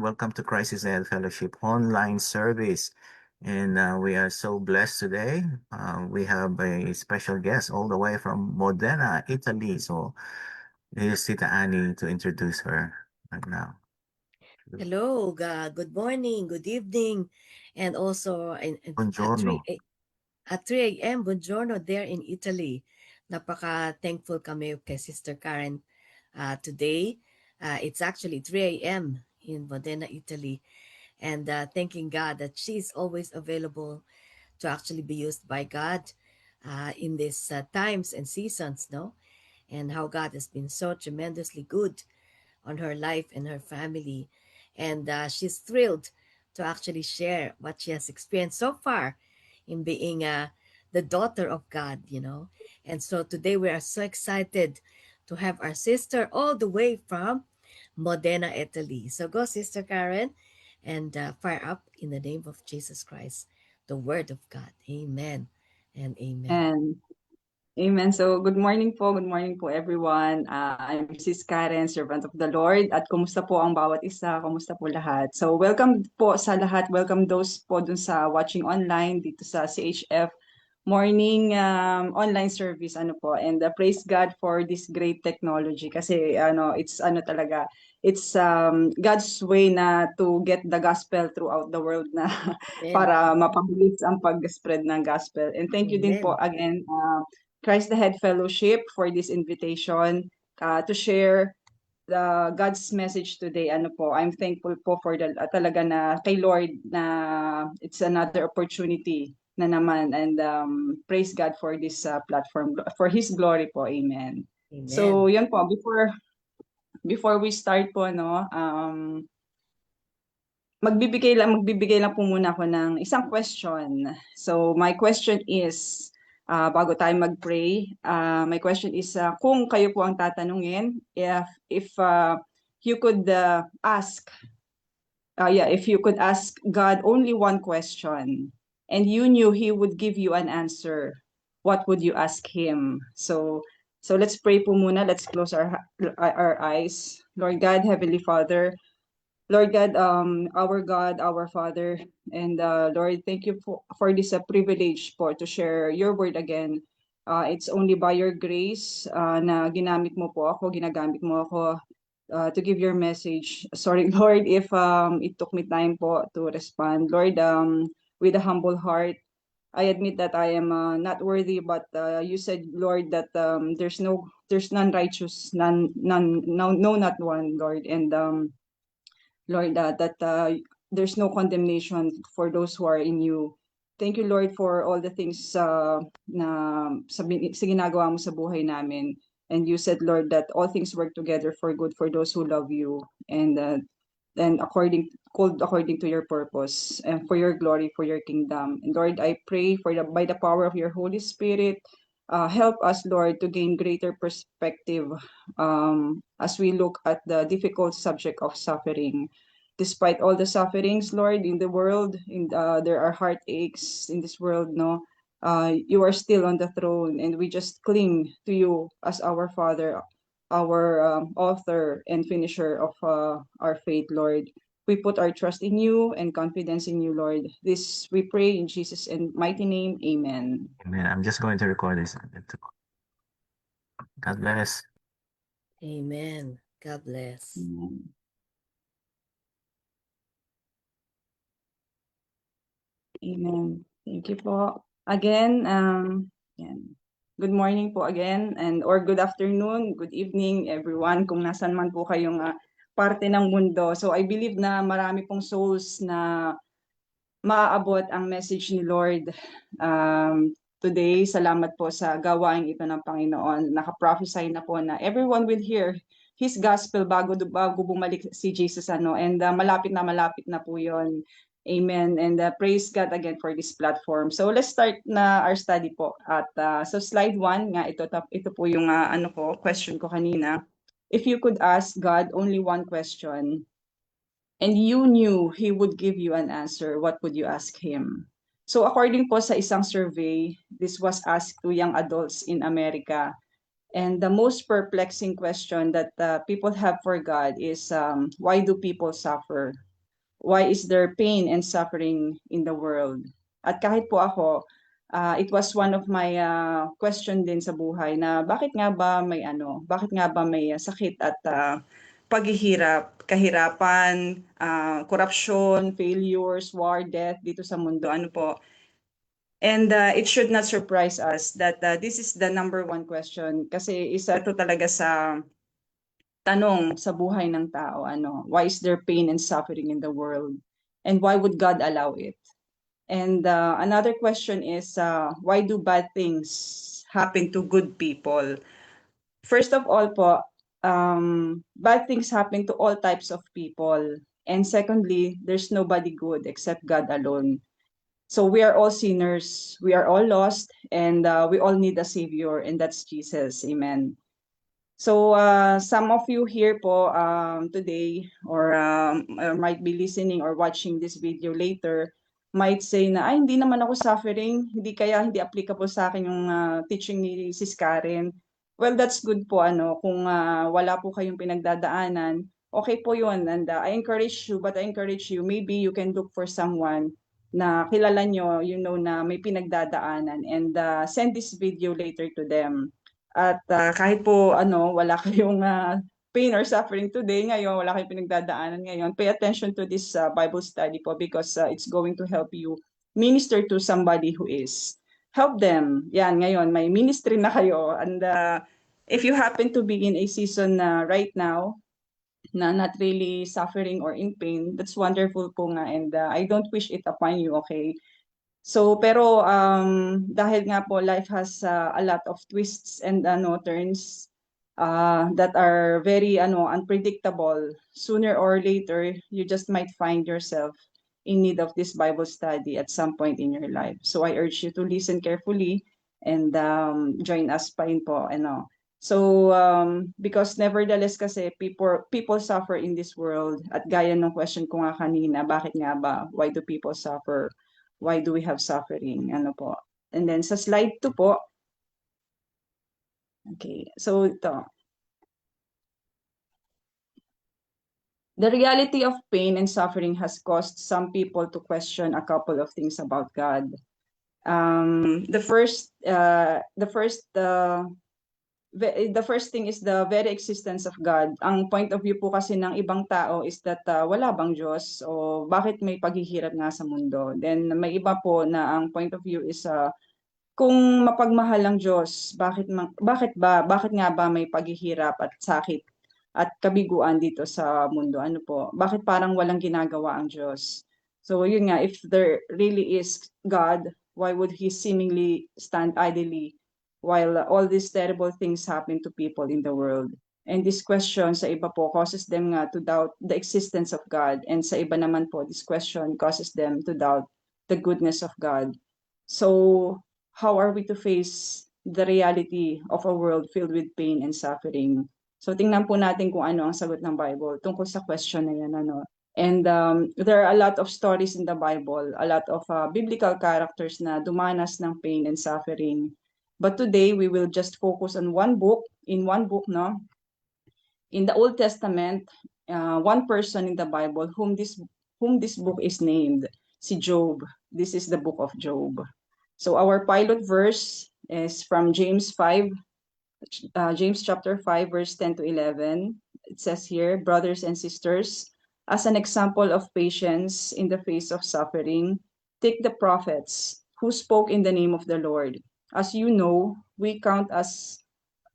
Welcome to Crisis Ed Fellowship online service. And we are so blessed today. We have a special guest all the way from Modena, Italy. So here's Tita Annie to introduce her right now. Hello, good morning, good evening, and also at Buongiorno. at 3 a.m. Buongiorno there in Italy. Napaka-thankful kami kay Sister Karen today. It's actually 3 a.m. in Modena, Italy, and thanking God that she's always available to actually be used by God in these times and seasons, no? And how God has been so tremendously good on her life and her family. And she's thrilled to actually share what she has experienced so far in being the daughter of God. And so today we are so excited to have our sister all the way from Modena, Italy. So go, Sister Karen, and fire up in the name of Jesus Christ, the Word of God. Amen and amen. And Amen. So, good morning po everyone. I'm Sis Karen, servant of the Lord. At kumusta po ang bawat isa? Kumusta po lahat? So, welcome po sa lahat. Welcome those po dun sa watching online dito sa CHF morning online service ano po. And praise God for this great technology kasi it's God's way na to get the gospel throughout the world na Amen. para mapabilis ang pag-spread ng gospel. And thank you din po Amen. again Christ the Head Fellowship for this invitation to share the God's message today. Ano po, I'm thankful po for talaga na kay Lord na it's another opportunity na naman and praise God for this platform for His glory po. Amen. So, Amen. yun po before we start po magbibigay lang po muna ako ng isang question. So my question is, bago tayo mag-pray, my question is, kung kayo po ang tatanungin, if you could if you could ask God only one question, and you knew He would give you an answer, what would you ask Him? So let's pray po muna. Let's close our eyes. Lord God, Heavenly Father, Lord God, our Father, and Lord, thank you for this privilege po to share your word again. It's only by your grace na ginagamit mo ako to give your message. Sorry, Lord, if it took me time po to respond. Lord, with a humble heart, I admit that I am not worthy, but you said, Lord, that there's none righteous, no, not one, Lord, and Lord, that there's no condemnation for those who are in you. Thank you, Lord, for all the things na sa ginagawa mo sa buhay namin. And you said, Lord, that all things work together for good for those who love you and called according to your purpose and for your glory, for your kingdom. And Lord, I pray by the power of your Holy Spirit, help us, Lord, to gain greater perspective as we look at the difficult subject of suffering. Despite all the sufferings, Lord, in the world, there are heartaches in this world, no? You are still on the throne, and we just cling to you as our Father, our author and finisher of our faith, Lord. We put our trust in you and confidence in you, Lord. This we pray in Jesus' and mighty name. Amen. Amen. I'm just going to record this. God bless. Amen. God bless. Amen. Amen. Thank you po. Again, yan. Good morning po again or good afternoon, good evening everyone kung nasan man po kayong parte ng mundo. So I believe na marami pong souls na maaabot ang message ni Lord today. Salamat po sa gawain ito ng Panginoon. Naka-prophesy na po na everyone will hear His gospel bago bumalik si Jesus and malapit na po 'yon. Amen. And praise God again for this platform. So let's start na our study po. At so slide 1 nga ito po yung question ko kanina. If you could ask God only one question and you knew He would give you an answer, what would you ask Him? So according po sa isang survey, this was asked to young adults in America. And the most perplexing question that people have for God is, why do people suffer? Why is there pain and suffering in the world? At kahit po ako, it was one of my question din sa buhay na bakit nga ba may sakit at paghihirap, kahirapan, corruption, failures, war, death dito sa mundo. Ano po? And it should not surprise us that this is the number one question kasi isa to talaga sa tanong sa buhay ng tao. Why is there pain and suffering in the world? And why would God allow it? And another question is, why do bad things happen to good people? First of all po, bad things happen to all types of people. And secondly, there's nobody good except God alone. So we are all sinners, we are all lost, and we all need a savior, and that's Jesus. Amen. So some of you here po today or might be listening or watching this video later might say na, ay, hindi naman ako suffering, hindi applicable sa akin yung teaching ni Sis Karen. Well, that's good po, kung wala po kayong pinagdadaanan, okay po yun. And I encourage you, maybe you can look for someone na kilala nyo, na may pinagdadaanan, and send this video later to them. At kahit po wala kayong pain or suffering today, ngayon, wala kayong pinagdadaanan ngayon, pay attention to this Bible study po because it's going to help you minister to somebody who is. Help them. Yan, ngayon, may ministry na kayo. And if you happen to be in a season right now na not really suffering or in pain, that's wonderful po nga. And I don't wish it upon you, okay? So, pero dahil nga po life has a lot of twists and turns that are very unpredictable, sooner or later you just might find yourself in need of this Bible study at some point in your life. So I urge you to listen carefully and join us pa rin po. So because nevertheless kasi people suffer in this world, at gaya ng question ko nga kanina, bakit nga ba? Why do people suffer? Why do we have suffering? Ano po? And then sa slide 2 po. Okay, so ito. The reality of pain and suffering has caused some people to question a couple of things about God. The first thing is the very existence of God. Ang point of view po kasi ng ibang tao is that wala bang Diyos o bakit may paghihirap nga sa mundo. Then may iba po na ang point of view is kung mapagmahal ang Diyos, bakit nga ba may paghihirap at sakit at kabiguan dito sa mundo? Ano po? Bakit parang walang ginagawa ang Diyos? So yun nga, if there really is God, why would He seemingly stand idly while all these terrible things happen to people in the world? And this question sa iba po causes them nga to doubt the existence of God, and sa iba naman po, this question causes them to doubt the goodness of God. So how are we to face the reality of a world filled with pain and suffering? So tingnan po natin kung ano ang sagot ng Bible tungkol sa question na yan. And there are a lot of stories in the Bible, a lot of biblical characters na dumanas ng pain and suffering. But today we will just focus on one book, In the Old Testament, one person in the Bible whom this book is named, si Job. This is the book of Job. So our pilot verse is from James chapter 5, verse 10 to 11. It says here, brothers and sisters, as an example of patience in the face of suffering, take the prophets who spoke in the name of the Lord. As you know, we count as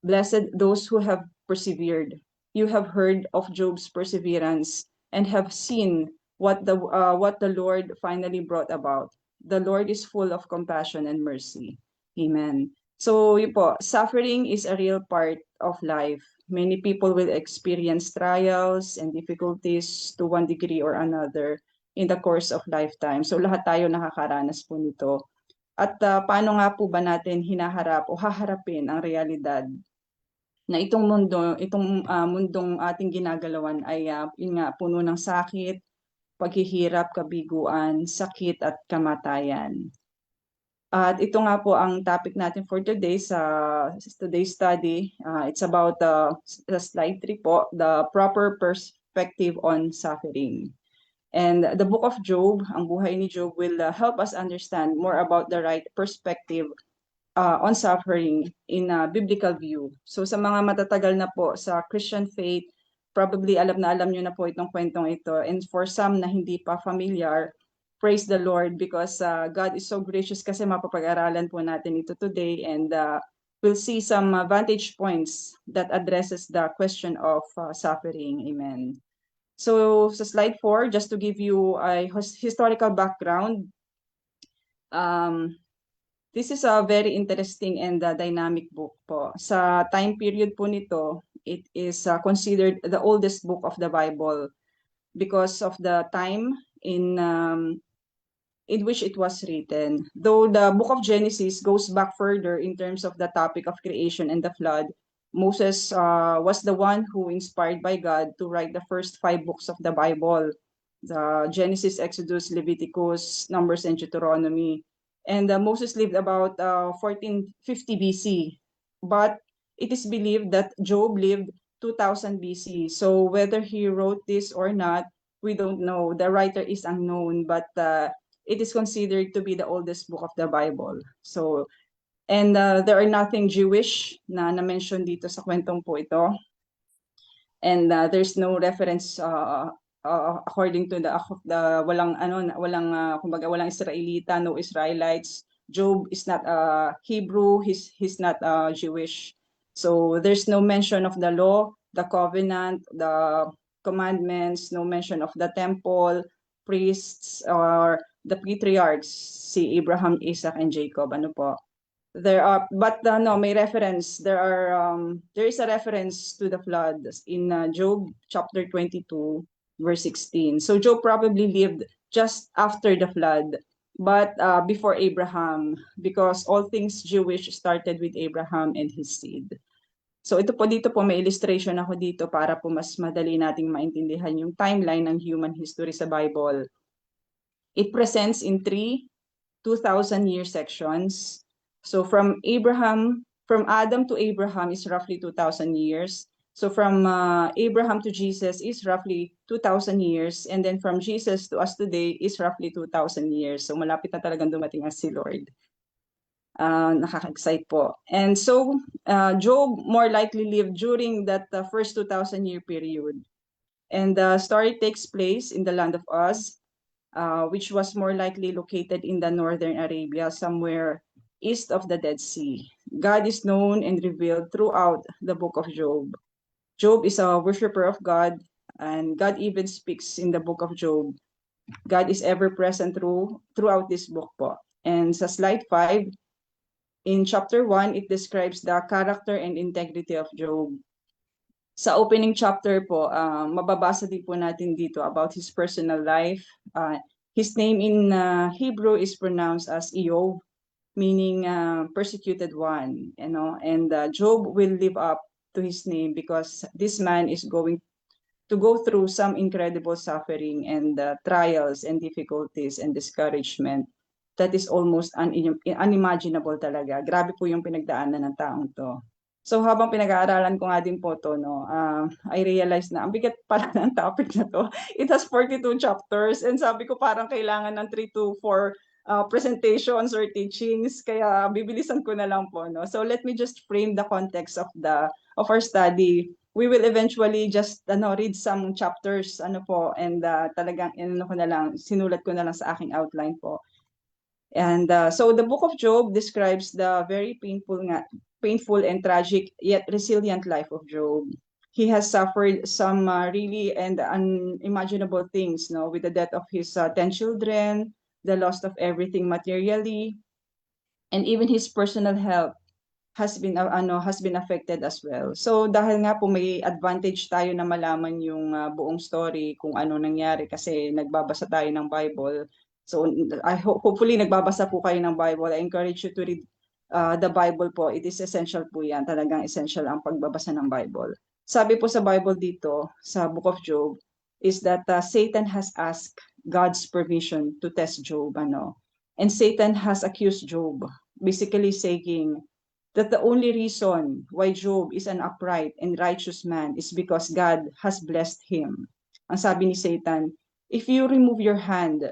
blessed those who have persevered. You have heard of Job's perseverance and have seen what the Lord finally brought about. The Lord is full of compassion and mercy. Amen. So yun po, suffering is a real part of life. Many people will experience trials and difficulties to one degree or another in the course of lifetime. So lahat tayo nakakaranas po nito. At paano nga po ba natin hinaharap o haharapin ang realidad na itong mundong ating ginagalawan ay yun nga, puno ng sakit, paghihirap, kabiguan, sakit at kamatayan. At ito nga po ang topic natin for today sa today's study. It's about the slide 3 po, the proper perspective on suffering. And the book of Job, ang buhay ni Job, will help us understand more about the right perspective on suffering in a biblical view. So sa mga matatagal na po sa Christian faith, probably alam na alam nyo na po itong kwentong ito. And for some na hindi pa familiar, praise the Lord because God is so gracious kasi mapapag-aralan po natin ito today and we'll see some vantage points that addresses the question of suffering. Amen. So sa slide 4, just to give you a historical background, this is a very interesting and dynamic book po. Sa time period po nito, it is considered the oldest book of the Bible because of the time in which it was written. Though the book of Genesis goes back further in terms of the topic of creation and the flood, Moses was the one who inspired by God to write the first 5 books of the Bible, the Genesis, Exodus, Leviticus, Numbers, and Deuteronomy. And Moses lived about 1450 BC, but it is believed that Job lived 2000 BC. So whether he wrote this or not, we don't know. The writer is unknown, but it is considered to be the oldest book of the Bible. So, and there are nothing Jewish na na-mention dito sa kwentong po ito. And there's no reference according to the kumbaga walang Israelita, no Israelites. Job is not Hebrew, he's not Jewish. So there's no mention of the law, the covenant, the commandments, no mention of the temple, priests, or the patriarchs, si Abraham, Isaac, and Jacob. Ano po? There are, but no, may reference. There is a reference to the flood in Job chapter 22, verse 16. So Job probably lived just after the flood, but before Abraham, because all things Jewish started with Abraham and his seed. So ito po dito po may illustration ako dito para po mas madali nating maintindihan yung timeline ng human history sa Bible. It presents in 3 2,000-year sections. So from Adam to Abraham is roughly 2,000 years. So from Abraham to Jesus is roughly 2,000 years. And then from Jesus to us today is roughly 2,000 years. So malapit na talagang dumating ang si Lord. Nakaka-excite po. And so Job more likely lived during that first 2,000-year period. And the story takes place in the land of Uz, which was more likely located in the northern Arabia, somewhere east of the Dead Sea. God is known and revealed throughout the book of Job. Job is a worshiper of God, and God even speaks in the book of Job. God is ever present throughout this book po. And sa slide 5, in chapter 1, it describes the character and integrity of Job. Sa opening chapter po, mababasa din po natin dito about his personal life. His name in Hebrew is pronounced as Eov, meaning persecuted one. And Job will live up to his name because this man is going to go through some incredible suffering and trials and difficulties and discouragement that is almost unimaginable talaga. Grabe po yung pinagdaanan ng taong to. So habang pinag-aaralan ko nga din po to, I realized na ang bigat pala ng topic na to. It has 42 chapters and sabi ko parang kailangan ng 3 to 4 presentations or teachings, kaya bibilisan ko na lang po. So let me just frame the context of our study. We will eventually just read some chapters and talagang sinulat ko na lang sa aking outline po. And so the book of Job describes the very painful and tragic yet resilient life of Job. He has suffered some really and unimaginable things, with the death of his 10 children, the loss of everything materially, and even his personal health has been affected as well. So dahil nga po may advantage tayo na malaman yung buong story kung ano nangyari kasi nagbabasa tayo ng Bible. So hopefully nagbabasa po kayo ng Bible. I encourage you to read the Bible po. It is essential po yan. Talagang essential ang pagbabasa ng Bible. Sabi po sa Bible dito, sa Book of Job, is that Satan has asked God's permission to test Job. And Satan has accused Job, basically saying that the only reason why Job is an upright and righteous man is because God has blessed him. Ang sabi ni Satan, If you remove your hand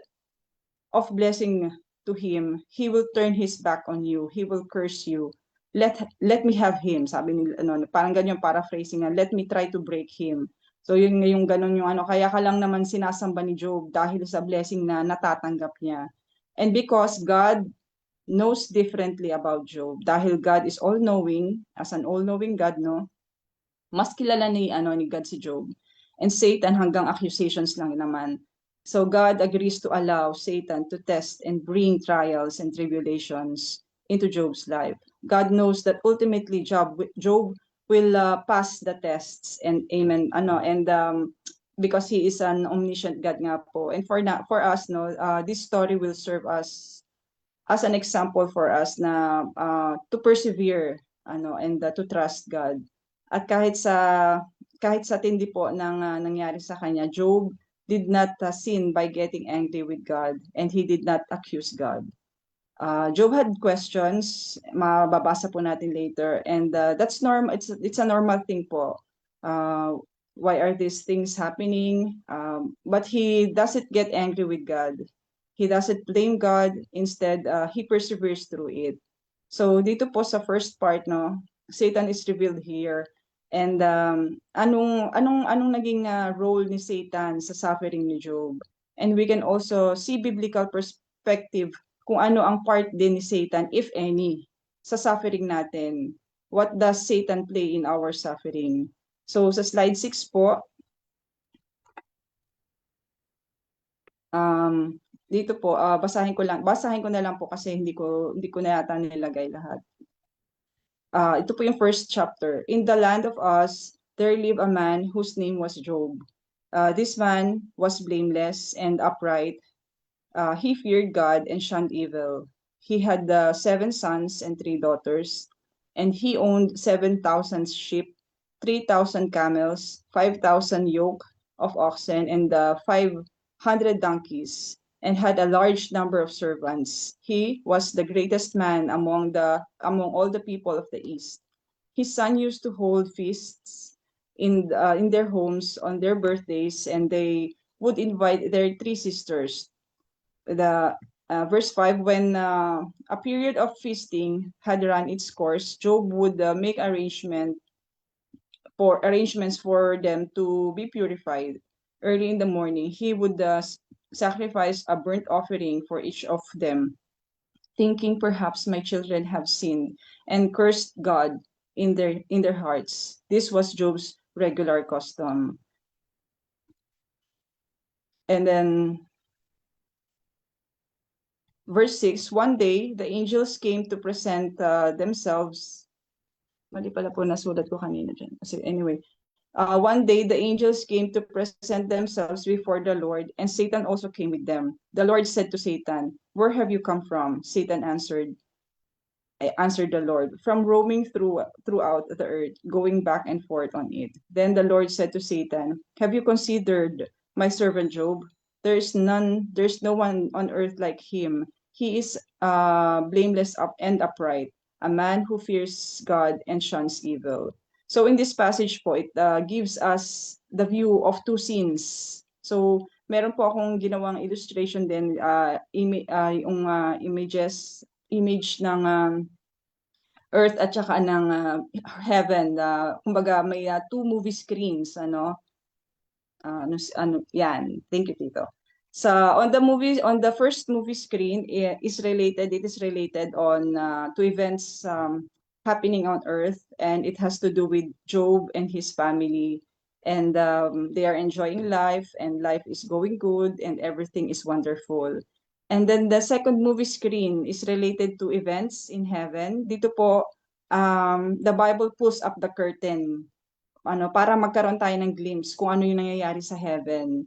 of blessing to him, he will turn his back on you. He will curse you. Let me have him, sabi ni parang ganyan paraphrasing na, let me try to break him. So yung ganun yung kaya ka lang naman sinasamba ni Job dahil sa blessing na natatanggap niya. And because God knows differently about Job, dahil God is all-knowing, as an all-knowing God, no? Mas kilala ni God si Job. And Satan hanggang accusations lang naman. So God agrees to allow Satan to test and bring trials and tribulations into Job's life. God knows that ultimately Job will pass the tests, and amen. Because he is an omniscient God nga po. And for us, no, this story will serve us as an example for us na to persevere and to trust God. At kahit sa tindi po ng nangyari sa kanya, Job did not sin by getting angry with God, and he did not accuse God. Job had questions, mababasa po natin later, and that's normal. It's a normal thing po. Why are these things happening? But he doesn't get angry with God. He doesn't blame God. Instead, he perseveres through it. So dito po sa first part, no, Satan is revealed here. And anong naging role ni Satan sa suffering ni Job? And we can also see biblical perspective kung ano ang part din ni Satan, if any, sa suffering natin. What does Satan play in our suffering? So sa slide 6 po, dito po, basahin ko na lang po kasi hindi ko na yata nilagay lahat. Ito po yung first chapter. In the land of Uz, there lived a man whose name was Job. This man was blameless and upright. He feared God and shunned evil. He had 7 sons and 3 daughters, and he owned 7,000 sheep, 3,000 camels, 5,000 yoke of oxen, and 500 donkeys, and had a large number of servants. He was the greatest man among all the people of the East. His son used to hold feasts in their homes on their birthdays, and they would invite their 3 sisters. Verse 5, when a period of feasting had run its course, Job would make arrangements for them to be purified. Early in the morning, he would sacrifice a burnt offering for each of them, thinking perhaps my children have sinned and cursed God in their hearts. This was Job's regular custom. And then verse 6, one day the angels came to present themselves. Mali pala po nasulat ko kanina dyan. Anyway, one day the angels came to present themselves before the Lord, and Satan also came with them. The Lord said to Satan, "Where have you come from?" Satan answered the Lord, "From roaming throughout the earth, going back and forth on it." Then the Lord said to Satan, "Have you considered my servant Job? There's no one on earth like him. He is blameless and upright, a man who fears God and shuns evil." So in this passage po, it gives us the view of 2 scenes. So meron po akong ginawang illustration din, yung image ng earth at saka ng heaven. Kumbaga may 2 movie screens, yan. Thank you, Tito. So on the first movie screen, it is related on to events happening on earth, and it has to do with Job and his family, and they are enjoying life, and life is going good, and everything is wonderful. And then the second movie screen is related to events in heaven. Dito po, the Bible pulls up the curtain para magkaroon tayo ng glimpse kung ano yung nangyayari sa heaven.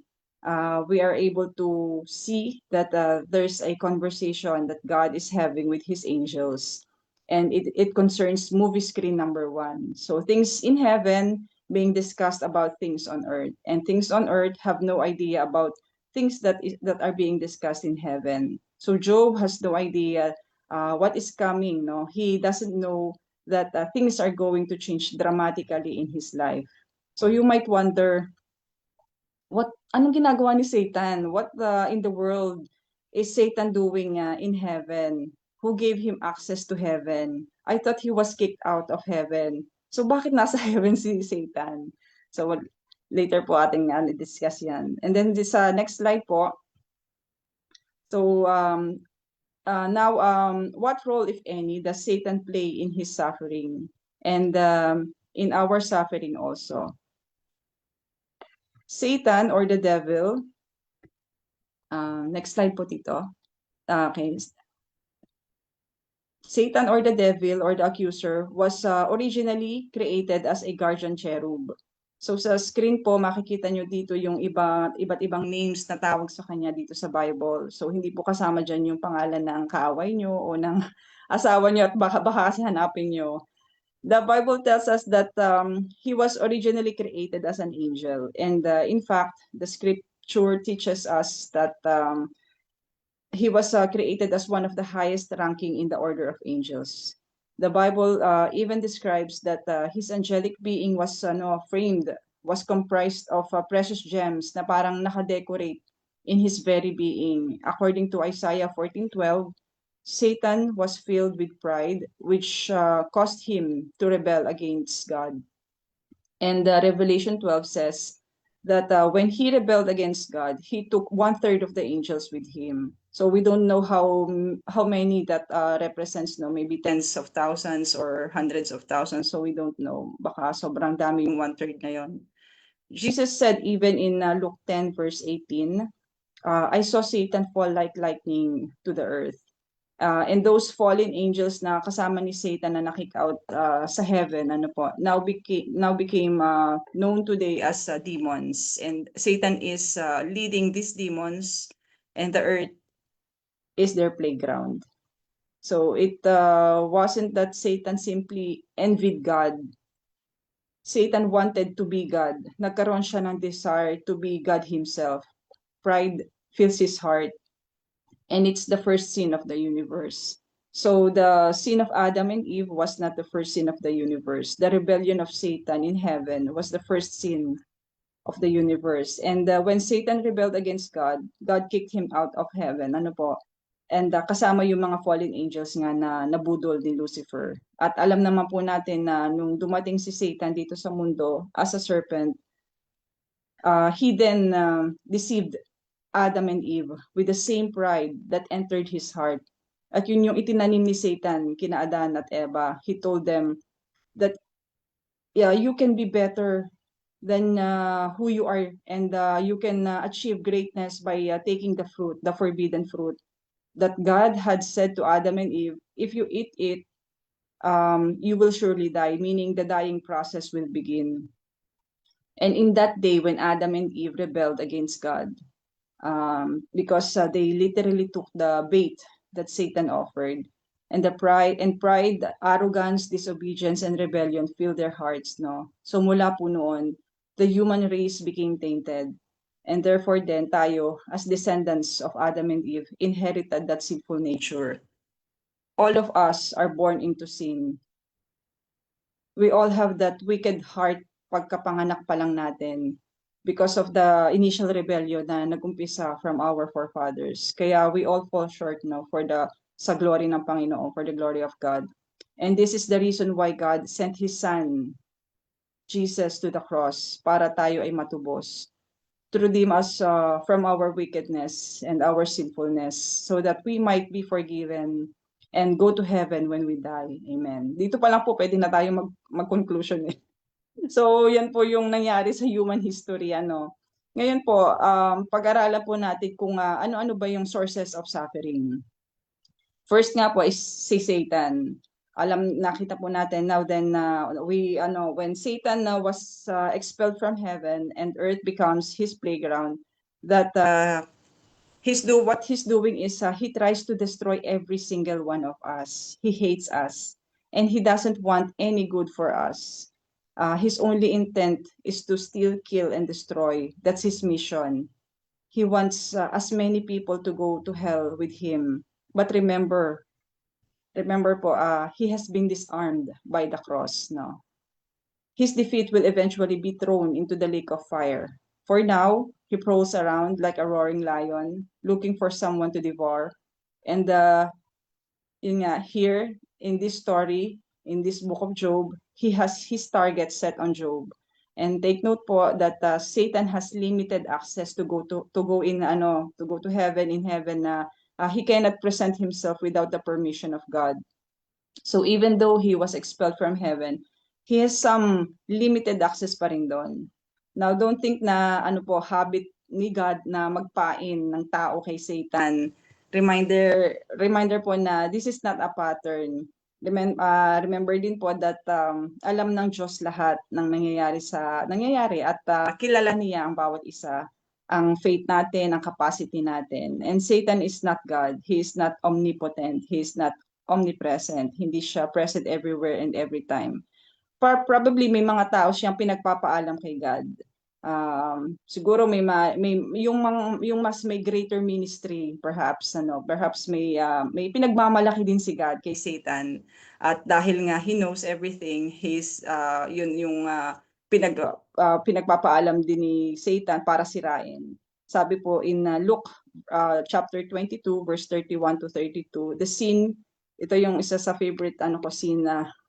We are able to see that there's a conversation that God is having with his angels, and it concerns movie screen number 1. So things in heaven being discussed about things on earth, and things on earth have no idea about things that are being discussed in heaven. So Job has no idea what is coming. No, he doesn't know that things are going to change dramatically in his life. So you might wonder, anong ginagawa ni Satan? What in the world is Satan doing in heaven? Who gave him access to heaven? I thought he was kicked out of heaven. So bakit nasa heaven si Satan? So later po ating discuss yan. And then this next slide po. So now, what role, if any, does Satan play in his suffering and in our suffering also? Satan or the devil, next slide po dito. Okay. Satan or the devil or the accuser was originally created as a guardian cherub. So sa screen po makikita nyo dito yung iba't ibang names na tawag sa kanya dito sa Bible. So hindi po kasama dyan yung pangalan ng kaaway nyo o ng asawa nyo at baka kasi hanapin nyo. The Bible tells us that he was originally created as an angel. And in fact, the scripture teaches us that he was created as one of the highest ranking in the order of angels. The Bible even describes that his angelic being was was comprised of precious gems na parang nakadecorate in his very being. According to Isaiah 14:12, Satan was filled with pride, which caused him to rebel against God. And Revelation 12 says that when he rebelled against God, he took 1/3 of the angels with him. So we don't know how many that represents, no? Maybe tens of thousands or hundreds of thousands. So we don't know. Baka sobrang daming 1/3 na yon. Jesus said even in Luke 10 verse 18, I saw Satan fall like lightning to the earth. And those fallen angels na kasama ni Satan na na-kick out sa heaven, now became known today as demons. And Satan is leading these demons, and the earth is their playground. So it wasn't that Satan simply envied God. Satan wanted to be God. Nagkaroon siya ng desire to be God himself. Pride fills his heart. And it's the first sin of the universe. So the sin of Adam and Eve was not the first sin of the universe. The rebellion of Satan in heaven was the first sin of the universe. And when Satan rebelled against God, God kicked him out of heaven. And kasama yung mga fallen angels nga na nabudol ni Lucifer. At alam naman po natin na nung dumating si Satan dito sa mundo as a serpent, he then deceived Adam and Eve with the same pride that entered his heart. At yun yung itinanim ni Satan kina Adan at Eva. He told them that you can be better than who you are, and you can achieve greatness by taking the fruit, the forbidden fruit that God had said to Adam and Eve, if you eat it, you will surely die, meaning the dying process will begin. And in that day when Adam and Eve rebelled against God, because they literally took the bait that Satan offered. And the pride, arrogance, disobedience, and rebellion filled their hearts, no? So mula po noon, the human race became tainted. And therefore then tayo, as descendants of Adam and Eve, inherited that sinful nature. All of us are born into sin. We all have that wicked heart pagkapanganak pa lang natin, because of the initial rebellion na nagumpisa from our forefathers. Kaya we all fall short, no, sa glory ng Panginoon, for the glory of God. And this is the reason why God sent His Son, Jesus, to the cross para tayo ay matubos, to redeem us from our wickedness and our sinfulness, so that we might be forgiven and go to heaven when we die. Amen. Dito pa lang po pwede na tayo mag-conclusion eh. So, yan po yung nangyari sa human history. Ngayon po, pag-aralan po natin kung ano-ano ba yung sources of suffering. First nga po is si Satan. Nakita po natin now then when Satan was expelled from heaven and earth becomes his playground, that what he's doing is he tries to destroy every single one of us. He hates us and he doesn't want any good for us. His only intent is to steal, kill, and destroy. That's his mission. He wants as many people to go to hell with him. But remember po, he has been disarmed by the cross. No, his defeat will eventually be thrown into the lake of fire For now, he prowls around like a roaring lion, looking for someone to devour. And yun nga, here in this story, in this book of Job, he has his target set on Job. And take note po that Satan has limited access to go to heaven. In heaven na he cannot present himself without the permission of God. So even though he was expelled from heaven, he has some limited access pa rin doon. Now, don't think na habit ni God na magpain ng tao kay Satan. Reminder po na this is not a pattern. Remember din po that alam ng Diyos lahat ng nangyayari at kilala niya ang bawat isa, ang faith natin, ang capacity natin. And Satan is not God. He is not omnipotent. He is not omnipresent. Hindi siya present everywhere and every time. Probably may mga tao siyang pinagpapaalam kay God. Siguro may yung mas may greater ministry perhaps may pinagmamalaki din si God kay Satan, at dahil nga he knows everything, pinagpapaalam din ni Satan para sirain. Sabi po in Luke chapter 22 verse 31 to 32, ito yung isa sa favorite scene,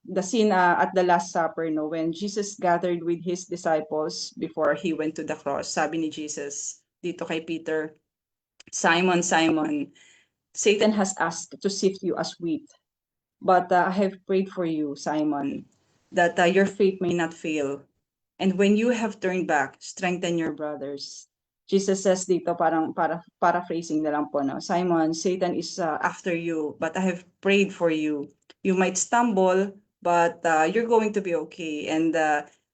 the scene at the Last Supper, when Jesus gathered with his disciples before he went to the cross. Sabi ni Jesus dito kay Peter, "Simon, Simon, Satan has asked to sift you as wheat, but I have prayed for you, Simon, that your faith may not fail. And when you have turned back, strengthen your brothers." Jesus says dito, paraphrasing na lang po, Simon, Satan is after you, but I have prayed for you. You might stumble, but you're going to be okay. And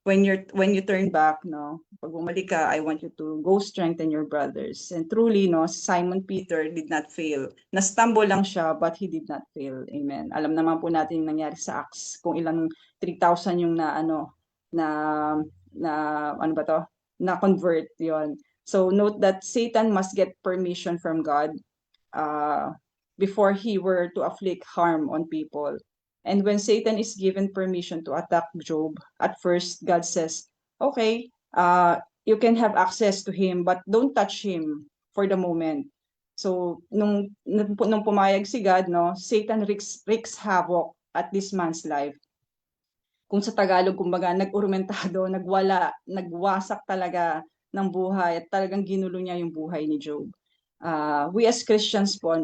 when you turn back, pag bumalik ka, I want you to go strengthen your brothers. And truly, Simon Peter did not fail. Na-stumble lang siya, but he did not fail. Amen. Alam naman po natin yung nangyari sa Acts, kung ilang 3,000 yung na convert yon. So note that Satan must get permission from God before he were to afflict harm on people. And when Satan is given permission to attack Job, at first God says, okay, you can have access to him, but don't touch him for the moment. So nung pumayag si God, Satan wreaks havoc at this man's life. Kung sa Tagalog, kumbaga, nag-urmentado, nagwasak talaga ng buhay at talagang ginulo niya yung buhay ni Job. We as Christians po,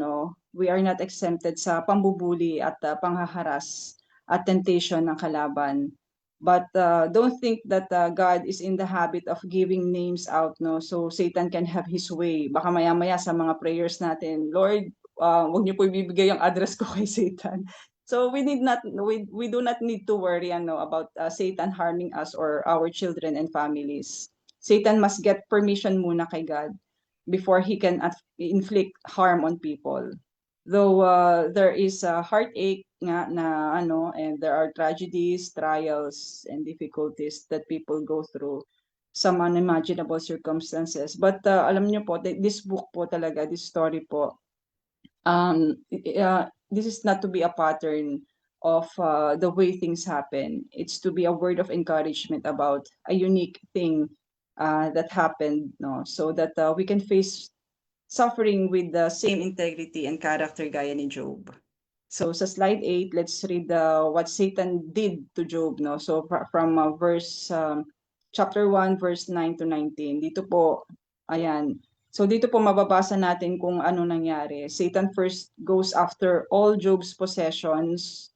we are not exempted sa pambubuli at panghaharas at temptation ng kalaban. But don't think that God is in the habit of giving names out, so Satan can have his way. Baka maya-maya sa mga prayers natin, Lord, wag niyo po ibibigay ang address ko kay Satan. So we do not need to worry about Satan harming us or our children and families. Satan must get permission muna kay God before he can inflict harm on people. Though there is a heartache nga and there are tragedies, trials, and difficulties that people go through, some unimaginable circumstances. But alam niyo po, this book po talaga, this story po, this is not to be a pattern of the way things happen. It's to be a word of encouragement about a unique thing that happened, so that we can face suffering with the same integrity and character gaya ni Job. So sa slide 8, let's read what Satan did to Job. So from chapter 1, verse 9 to 19. Dito po, ayan. So dito po mababasa natin kung ano nangyari. Satan first goes after all Job's possessions.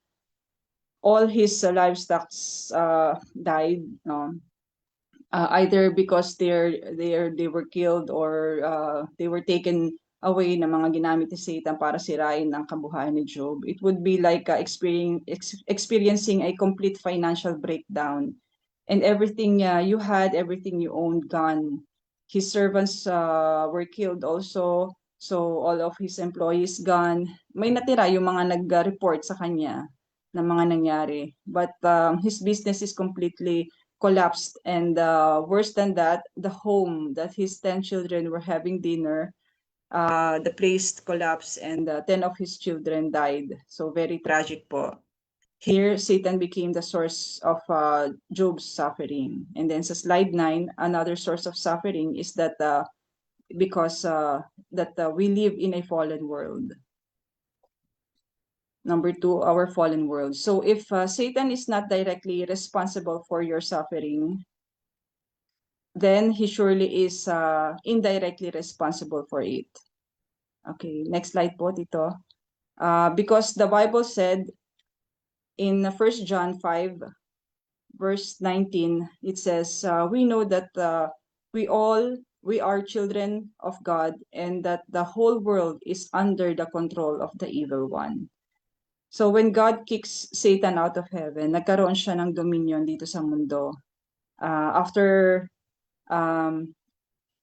All his livestock died, either because they were killed or they were taken away ng mga ginamit ni Satan para sirain ang kabuhayan ni Job. It would be like experiencing a complete financial breakdown, and everything you had, everything you owned, gone. His servants were killed also, so all of his employees gone. May natira yung mga nag-report sa kanya ng mga nangyari, but his business is completely collapsed, and worse than that, the home that his 10 children were having dinner, the place collapsed, and 10 of his children died. So very tragic po. Here, Satan became the source of Job's suffering. And then sa slide 9, another source of suffering is that because we live in a fallen world. Number 2, our fallen world. So if Satan is not directly responsible for your suffering, then he surely is indirectly responsible for it. Okay, next slide po dito. Because the Bible said in 1 John 5, verse 19, it says, we know that we are children of God and that the whole world is under the control of the evil one. So when God kicks Satan out of heaven, nagkaroon siya ng dominion dito sa mundo. After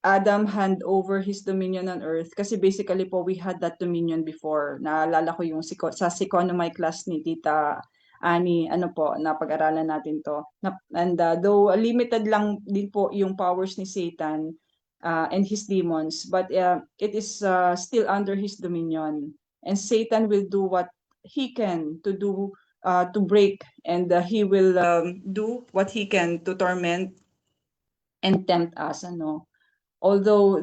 Adam hand over his dominion on earth, kasi basically po we had that dominion before. Naalala ko yung sa Seconomai class ni Tita Ani, na pag-aralan natin to. And though limited lang din po yung powers ni Satan and his demons, but it is still under his dominion. And Satan will do what he can to do to break, and he will do what he can to torment and tempt us, although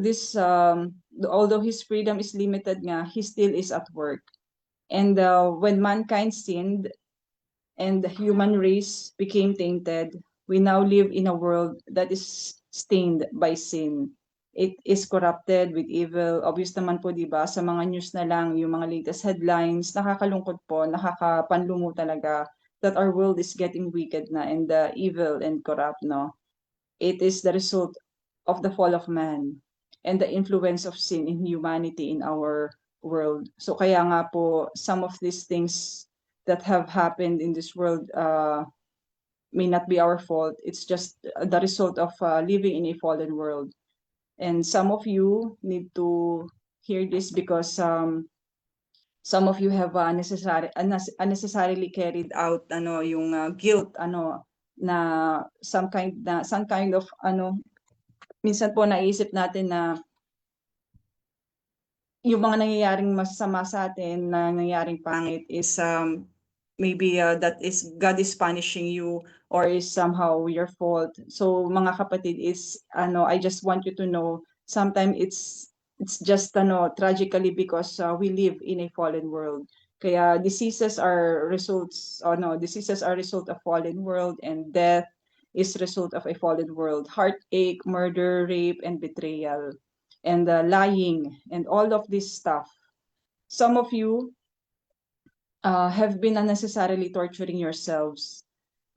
although his freedom is limited nga, he still is at work. And when mankind sinned and the human race became tainted, we now live in a world that is stained by sin. It is corrupted with evil. Obvious naman po, di ba? Sa mga news na lang, yung mga latest headlines, nakakalungkot po, nakakapanlumo talaga that our world is getting wicked na and evil and corrupt, no? It is the result of the fall of man and the influence of sin in humanity in our world. So kaya nga po, some of these things that have happened in this world may not be our fault. It's just the result of living in a fallen world. And some of you need to hear this because some of you have unnecessarily carried out yung guilt na some kind of minsan po naisip natin na yung mga nangyayaring masama sa atin, na nangyayaring pangit is maybe that is God is punishing you or is somehow your fault. So mga kapatid, is I just want you to know sometimes it's just tragically because we live in a fallen world. Kaya diseases are results diseases are result of fallen world, and death is result of a fallen world. Heartache, murder, rape, and betrayal, and lying, and all of this stuff. Some of you have been unnecessarily torturing yourselves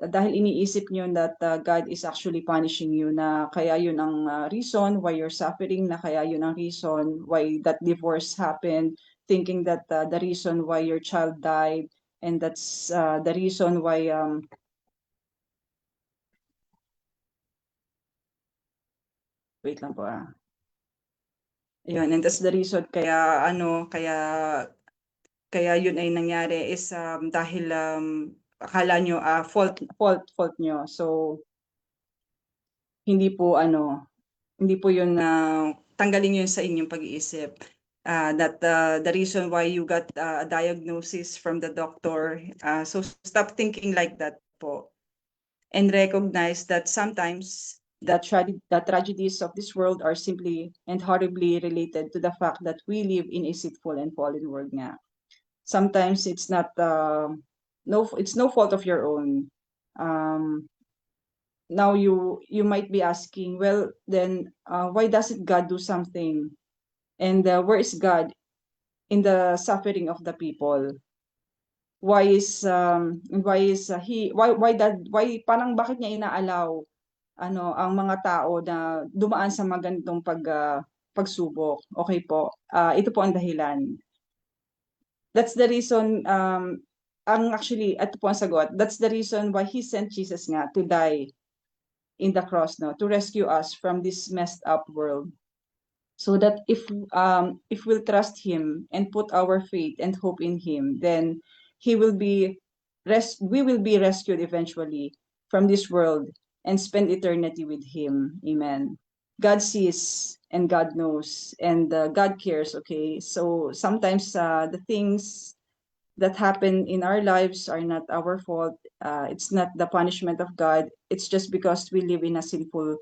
dahil iniisip nyo that God is actually punishing you, na kaya yun ang reason why you're suffering, na kaya yun ang reason why that divorce happened, thinking that the reason why your child died, and that's the reason why wait lang po yun, and that's the reason kaya kaya yun ay nangyari is dahil akala nyo fault nyo. So hindi po yun tanggalin yun sa inyong pag-iisip. That the reason why you got a diagnosis from the doctor. So stop thinking like that po. And recognize that sometimes the tragedies of this world are simply and horribly related to the fact that we live in a sinful and fallen world nga. Sometimes it's not it's no fault of your own. Now you might be asking, well, then why doesn't God do something? And where is God in the suffering of the people? Why parang bakit niya inaalaw ang mga tao na dumaan sa mga ganitong pagsubok? Okay po. Ito po ang dahilan. That's the reason actually ito po ang sagot. That's the reason why he sent Jesus nga to die in the cross, to rescue us from this messed up world. So that if we'll trust him and put our faith and hope in him, then we will be rescued eventually from this world and spend eternity with him. Amen. God sees and God knows and God cares, okay? So sometimes the things that happen in our lives are not our fault. It's not the punishment of God. It's just because we live in a sinful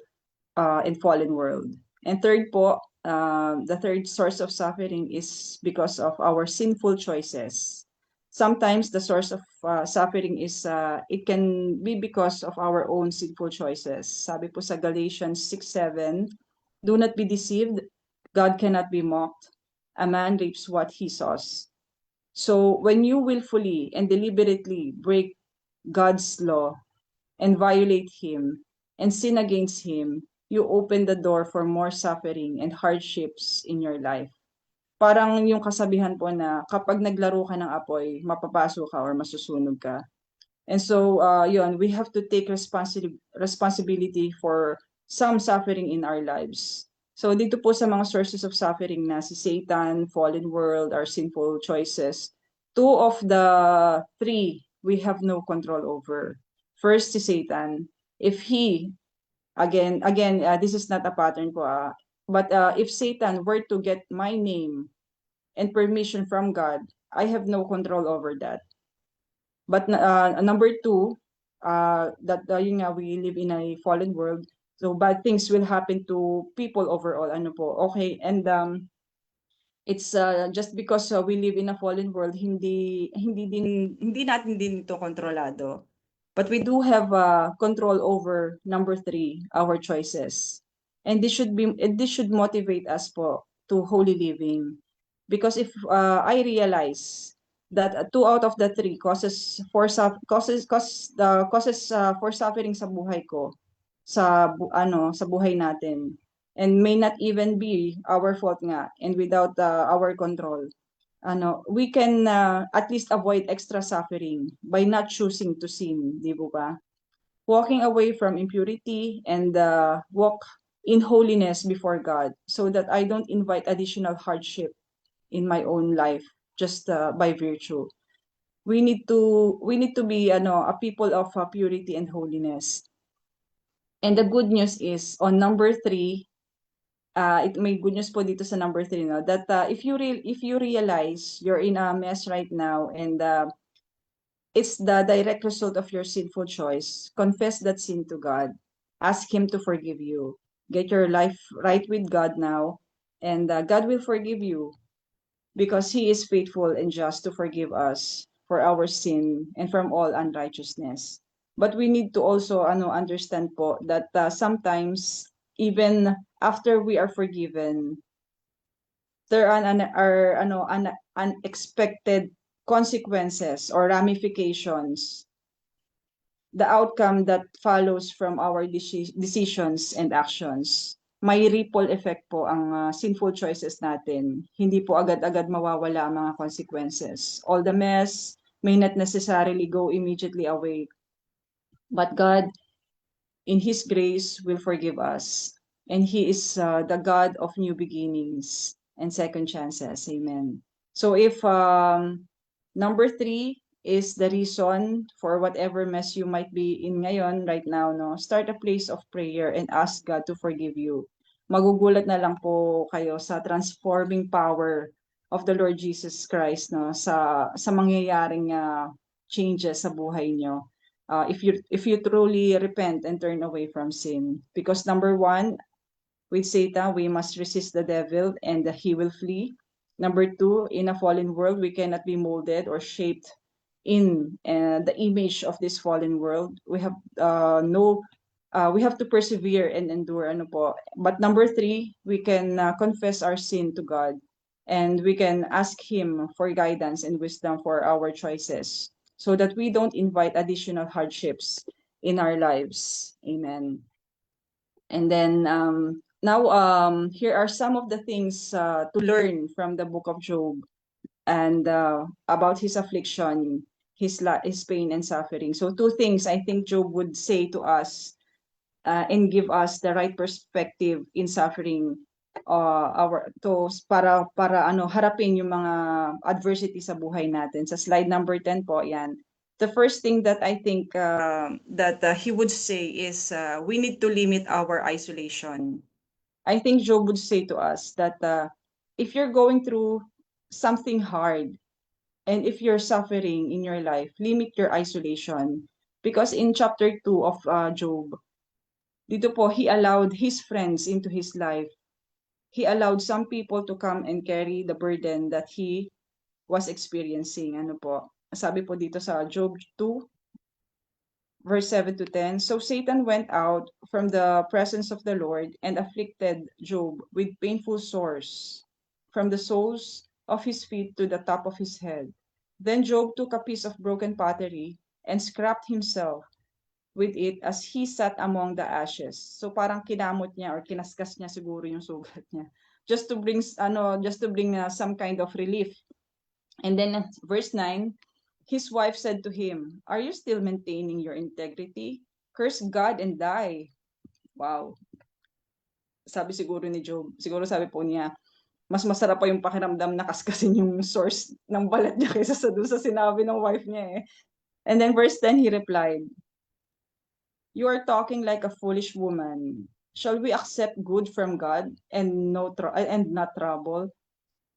and fallen world. And third po, the third source of suffering is because of our sinful choices. Sometimes the source of suffering is, it can be because of our own sinful choices. Sabi po sa Galatians 6:7, do not be deceived, God cannot be mocked. A man reaps what he sows. So when you willfully and deliberately break God's law and violate Him and sin against Him, you open the door for more suffering and hardships in your life. Parang yung kasabihan po na kapag naglaro ka ng apoy, mapapasok ka or masusunog ka. And so, yun, we have to take responsibility for some suffering in our lives. So dito po sa mga sources of suffering na si Satan, fallen world, our sinful choices, two of the three we have no control over. First, si Satan. If he, again, this is not a pattern po, but if Satan were to get my name and permission from God, I have no control over that. But number two, that yun nga, we live in a fallen world. So bad things will happen to people overall. Ano po? Okay, and it's just because we live in a fallen world, hindi natin din ito kontrolado. But we do have control over number three, our choices. And this should motivate us po to holy living. Because if I realize that two out of the three causes for suffering sa buhay ko, sa buhay natin, and may not even be our fault nga and without our control, we can at least avoid extra suffering by not choosing to sin, di ba? Walking away from impurity and walk in holiness before God so that I don't invite additional hardship in my own life just by virtue. We need to be a people of purity and holiness. And the good news is on number three, may good news po dito sa number 3, no, that if you realize you're in a mess right now and it's the direct result of your sinful choice, confess that sin to God, ask Him to forgive you, get your life right with God now, and God will forgive you because He is faithful and just to forgive us for our sin and from all unrighteousness. But we need to also understand po that sometimes even after we are forgiven, there are unexpected consequences or ramifications, the outcome that follows from our decisions and actions. May ripple effect po ang sinful choices natin. Hindi po agad-agad mawawala ang mga consequences. All the mess may not necessarily go immediately away, but God, in His grace, will forgive us. And He is the God of new beginnings and second chances. Amen. So if number 3 is the reason for whatever mess you might be in ngayon, right now, no, start a place of prayer and ask God to forgive you. Magugulat na lang po kayo sa transforming power of the Lord Jesus Christ, no, sa mangyayaring changes sa buhay nyo. If you truly repent and turn away from sin. Because number 1, with Satan, we must resist the devil and he will flee. Number 2, in a fallen world, we cannot be molded or shaped in the image of this fallen world. We have we have to persevere and endure. But number 3, we can confess our sin to God, and we can ask Him for guidance and wisdom for our choices, so that we don't invite additional hardships in our lives. Amen. And then now here are some of the things to learn from the book of Job and about his affliction, his pain and suffering. So 2 things I think Job would say to us and give us the right perspective in suffering para harapin yung mga adversity sa buhay natin. Sa slide number 10 po, yan. The first thing that I think that he would say is we need to limit our isolation. I think Job would say to us that if you're going through something hard And if you're suffering in your life, limit your isolation. Because in chapter 2 of Job, dito po, he allowed his friends into his life. He allowed some people to come and carry the burden that he was experiencing. Ano po? Sabi po dito sa Job 2, verse 7 to 10. So Satan went out from the presence of the Lord and afflicted Job with painful sores from the soles of his feet to the top of his head. Then Job took a piece of broken pottery and scraped himself with it as he sat among the ashes. So parang kinamot niya or kinaskas niya siguro yung sugat niya just to bring some kind of relief. And then verse 9, his wife said to him, "Are you still maintaining your integrity? Curse God and die." Wow. Sabi siguro ni Job, siguro sabi po niya, mas masarap pa yung pakiramdam na kaskasin yung source ng balat niya kaysa sa doon sa sinabi ng wife niya eh. And then verse 10, he replied, "You are talking like a foolish woman. Shall we accept good from God and not trouble?"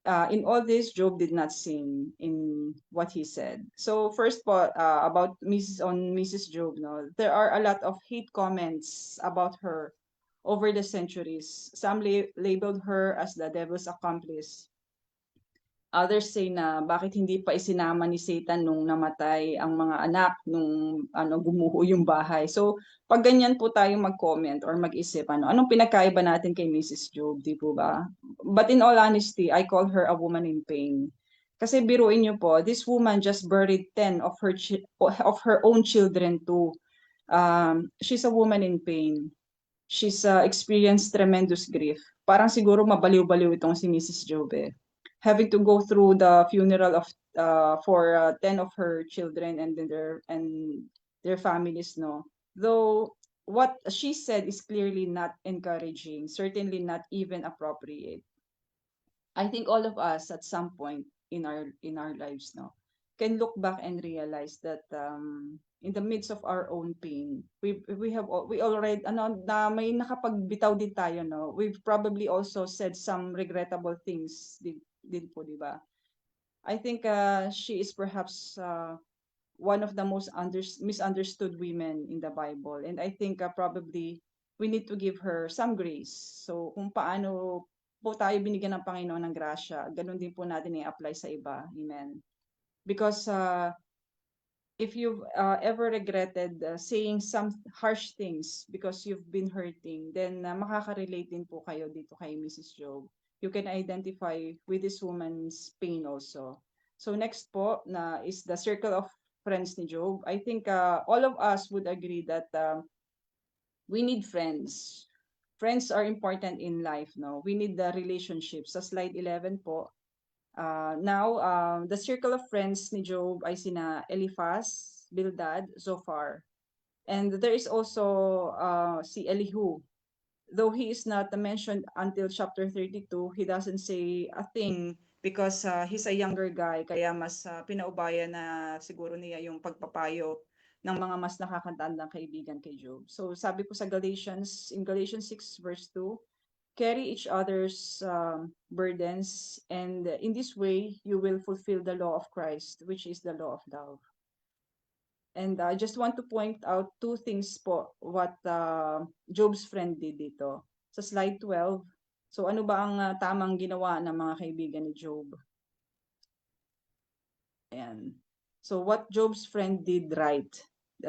In all this, Job did not sin in what he said. So first po, about Mrs. Job, no, there are a lot of hate comments about her over the centuries. Some labeled her as the devil's accomplice. Others say na bakit hindi pa isinama ni Satan nung namatay ang mga anak nung gumuho yung bahay. So pag ganyan po tayo mag-comment or mag-isip, anong pinagkaiba natin kay Mrs. Job, di po ba? But in all honesty, I call her a woman in pain. Kasi biruin niyo po, this woman just buried 10 of her own children too. She's a woman in pain. She's experienced tremendous grief. Parang siguro mabaliw-baliw itong si Mrs. Job eh. Having to go through the funeral of for 10 of her children and their families, no. Though what she said is clearly not encouraging, certainly not even appropriate. I think all of us at some point in our lives, no, can look back and realize that in the midst of our own pain, we already na may nakapagbitaw din tayo, no. We've probably also said some regrettable things din po, di ba? I think she is perhaps one of the most misunderstood women in the Bible, and I think probably we need to give her some grace. So kung paano po tayo binigyan ng Panginoon ng grasya, ganun din po natin i-apply sa iba. Amen. Because if you've ever regretted saying some harsh things because you've been hurting, then makaka-relate din po kayo dito kay Mrs. Job. You can identify with this woman's pain also. So next po na is the circle of friends ni Job. I think all of us would agree that we need friends. Friends are important in life, no? We need the relationships. Sa slide 11 po, now, the circle of friends ni Job ay sina Eliphaz, Bildad, Zophar. And there is also si Elihu. Though he is not mentioned until chapter 32, he doesn't say a thing because he's a younger guy, kaya mas pinaubayan na siguro niya yung pagpapayo ng mga mas nakakatandang kaibigan kay Job. So sabi po sa in Galatians 6 verse 2, carry each other's burdens, and in this way you will fulfill the law of Christ, which is the law of love. And I just want to point out two things po what Job's friend did dito. Sa slide 12, so ano ba ang tamang ginawa ng mga kaibigan ni Job? Ayan. So what Job's friend did right.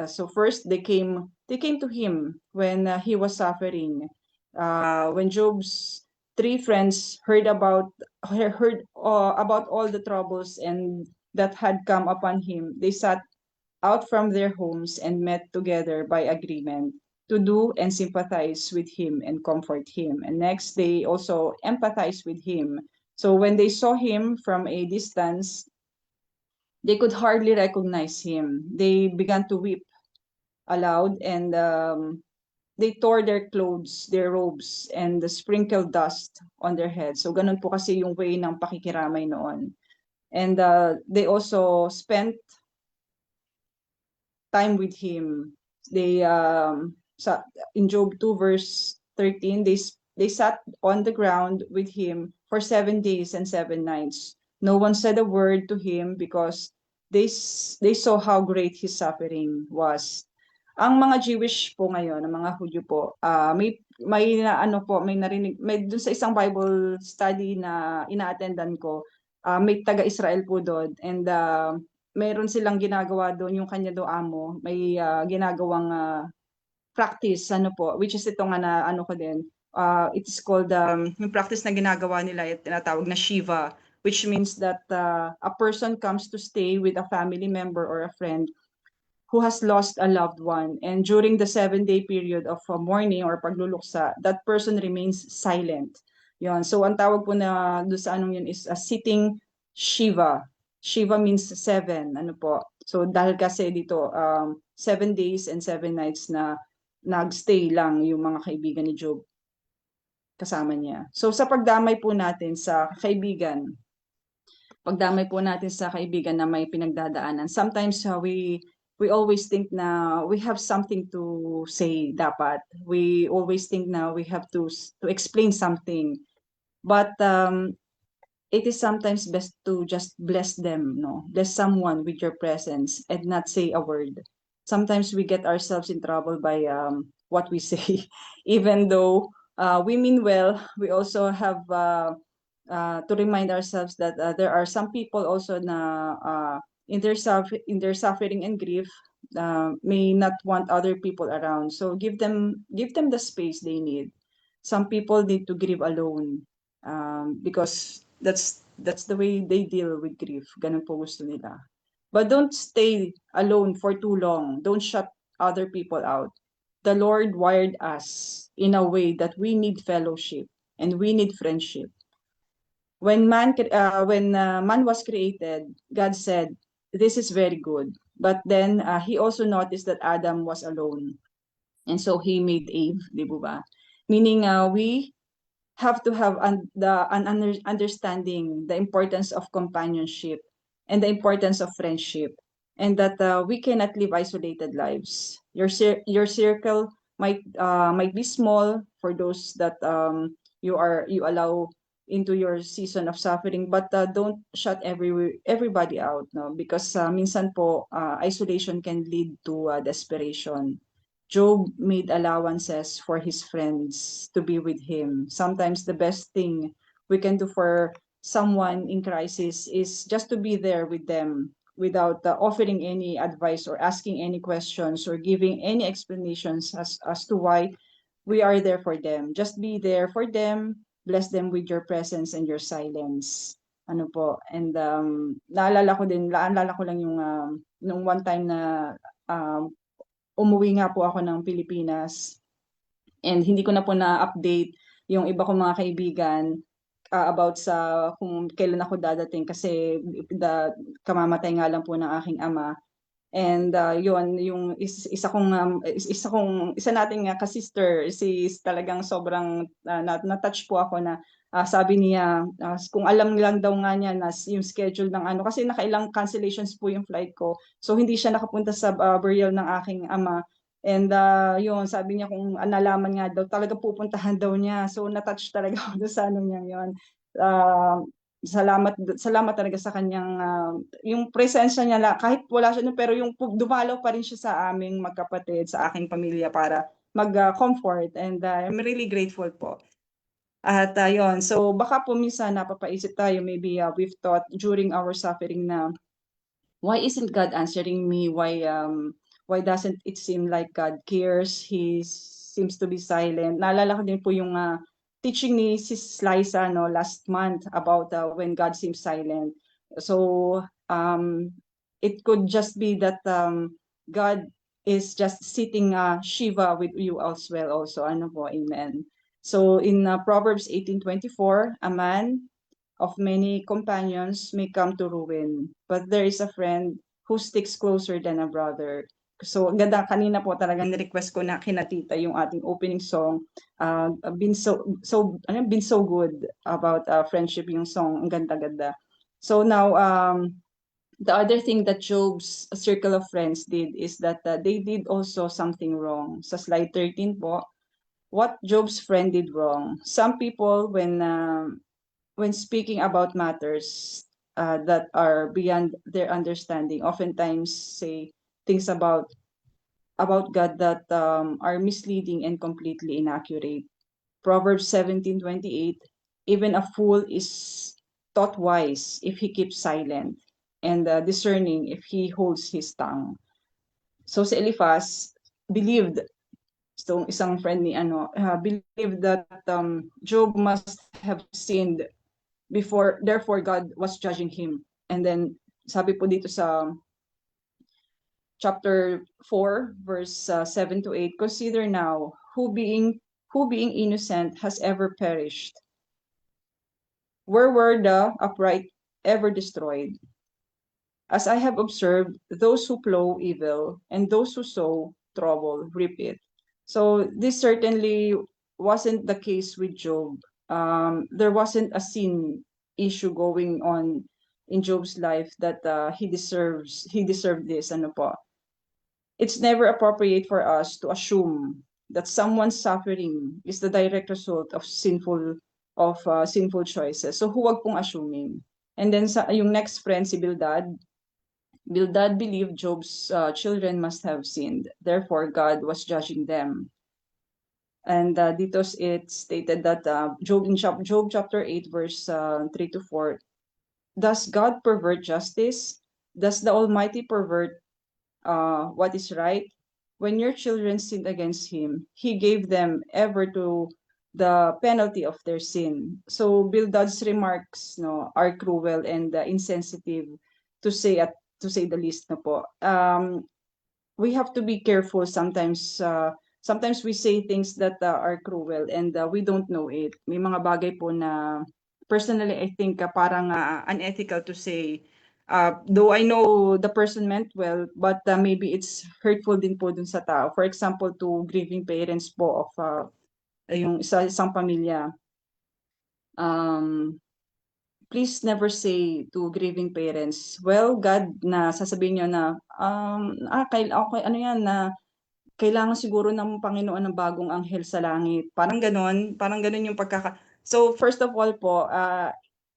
So first they came to him when he was suffering. When Job's three friends heard about all the troubles and that had come upon him, they sat out from their homes and met together by agreement to do and sympathize with him and comfort him. And next, they also empathize with him. So when they saw him from a distance, they could hardly recognize him. They began to weep aloud, and they tore their clothes, their robes, and sprinkled dust on their heads. So ganun po kasi yung way ng pakikiramay noon. And they also spent time with him. They in Job 2 verse 13, they sat on the ground with him for 7 days and 7 nights, No one said a word to him because they saw how great his suffering was. Ang mga Jewish po ngayon, ang mga Hudyo po, may ano po, may narinig, may dun sa isang Bible study na ina-attendan ko, may taga-Israel po doon, and meron silang ginagawa doon, yung kanya do amo, may ginagawang practice, ano po, which is ito nga na ano ko din, it's called, yung practice na ginagawa nila, tinatawag na Shiva, which means that a person comes to stay with a family member or a friend who has lost a loved one. And during the 7-day period of mourning or pagluluksa, that person remains silent. Yon. So ang tawag po na doon sa anong yun is a sitting Shiva. Shiva means 7. Ano po? So dahil kasi dito 7 days and 7 nights na nagstay lang yung mga kaibigan ni Job kasama niya. So sa pagdamay po natin sa kaibigan, na may pinagdadaanan, sometimes we always think na we have something to say dapat. We always think na we have to explain something. But it is sometimes best to just bless them, no? Bless someone with your presence and not say a word. Sometimes we get ourselves in trouble by what we say. Even though we mean well, we also have to remind ourselves that there are some people also na in their suffering and grief may not want other people around. So give them the space they need. Some people need to grieve alone because that's the way they deal with grief. Ganun po gusto nila. But don't stay alone for too long. Don't shut other people out. The Lord wired us in a way that we need fellowship and we need friendship. When man was created, God said, "This is very good." But then He also noticed that Adam was alone, and so He made Eve, di ba? Meaning, we have to have understanding the importance of companionship and the importance of friendship, and that we cannot live isolated lives. Your circle might be small for those that you allow into your season of suffering, but don't shut everybody out, no, because minsan po isolation can lead to desperation. Job made allowances for his friends to be with him. Sometimes the best thing we can do for someone in crisis is just to be there with them without offering any advice or asking any questions or giving any explanations as to why we are there for them. Just be there for them, bless them with your presence and your silence. Ano po, and naalala ko lang yung nung one time na umuwi nga po ako ng Pilipinas and hindi ko na po na-update yung iba kong mga kaibigan about sa kung kailan ako dadating kasi kamamatay nga lang po ng aking ama. And yun, yung isa nating ka-sister, talagang sobrang na-touch po ako na sabi niya, kung alam lang daw nga niya na yung schedule ng ano, kasi nakailang cancellations po yung flight ko. So hindi siya nakapunta sa burial ng aking ama. And yun, sabi niya kung nalaman nga daw, talaga pupuntahan daw niya. So na-touch talaga ako doon sa ano niya yun. Salamat talaga sa kanyang yung presensya niya, kahit wala siya pero yung dumalaw pa rin siya sa aming magkapatid, sa aking pamilya para mag-comfort, and I'm really grateful po. At yun, so baka po minsan napapaisip tayo, maybe we've thought during our suffering na why isn't God answering me? Why doesn't it seem like God cares? He seems to be silent. Naalala ko din po yung teaching ni Sis Liza last month about when God seems silent. So it could just be that God is just sitting Shiva with you as well also. Ano po, amen. So in Proverbs 18:24, a man of many companions may come to ruin, but there is a friend who sticks closer than a brother. So, ganda, kanina po talagang ni-request ko na kinatita yung ating opening song. Been so good about friendship, yung song, ang ganda-ganda. So now, the other thing that Job's circle of friends did is that they did also something wrong. Sa slide 13 po, what Job's friend did wrong. Some people, when speaking about matters, that are beyond their understanding. Oftentimes say things about God that are misleading and completely inaccurate. Proverbs 17:28, even a fool is thought wise if he keeps silent, and discerning if he holds his tongue. So si Eliphaz believed, so isang friend ni believed that Job must have sinned before, therefore God was judging him. And then sabi po dito sa chapter 4 verse 7 to 8, consider now who being innocent has ever perished. Where were the upright ever destroyed? As I have observed, those who plow evil and those who sow trouble reap it. So this certainly wasn't the case with Job. There wasn't a sin issue going on in Job's life that he deserved this. Ano po? It's never appropriate for us to assume that someone's suffering is the direct result of sinful choices. So huwag pong assuming. And then yung next friend, si Bildad believed Job's children must have sinned. Therefore, God was judging them. And dito it stated that Job chapter 8 verse 3 to 4, does God pervert justice? Does the Almighty pervert what is right? When your children sinned against him, he gave them ever to the penalty of their sin. So Bildad's remarks are cruel and insensitive to say the least na po. We have to be careful sometimes. Sometimes we say things that are cruel and we don't know it. May mga bagay po na personally I think parang unethical to say. Though I know the person meant well, but maybe it's hurtful din po dun sa tao. For example, to grieving parents po of yung isang pamilya. Please never say to grieving parents, well, God, na sasabihin nyo na, okay, ano yan, na kailangan siguro ng Panginoon ng bagong anghel sa langit. Parang ganon yung So, first of all po,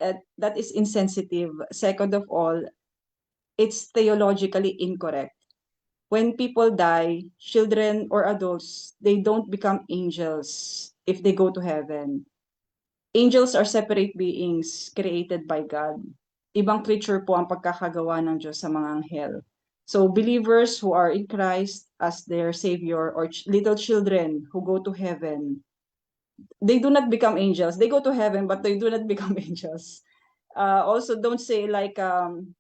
that is insensitive. Second of all, it's theologically incorrect. When people die, children or adults, they don't become angels if they go to heaven. Angels are separate beings created by God. Ibang creature po ang pagkakagawa ng Diyos sa mga anghel. So believers who are in Christ as their Savior or little children who go to heaven, they do not become angels. They go to heaven, but they do not become angels. Also, don't say like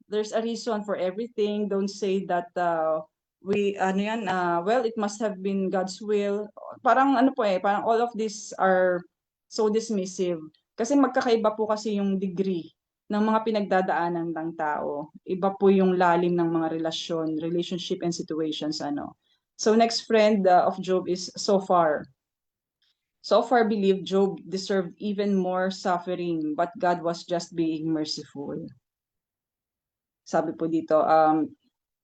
there's a reason for everything. Don't say that well, it must have been God's will. Parang parang all of these are so dismissive. Kasi magkakaiba po kasi yung degree ng mga pinagdadaanan ng tao. Iba po yung lalim ng mga relationship and situations. So next friend of Job is Zophar. Zophar believed Job deserved even more suffering, but God was just being merciful. Sabi po dito,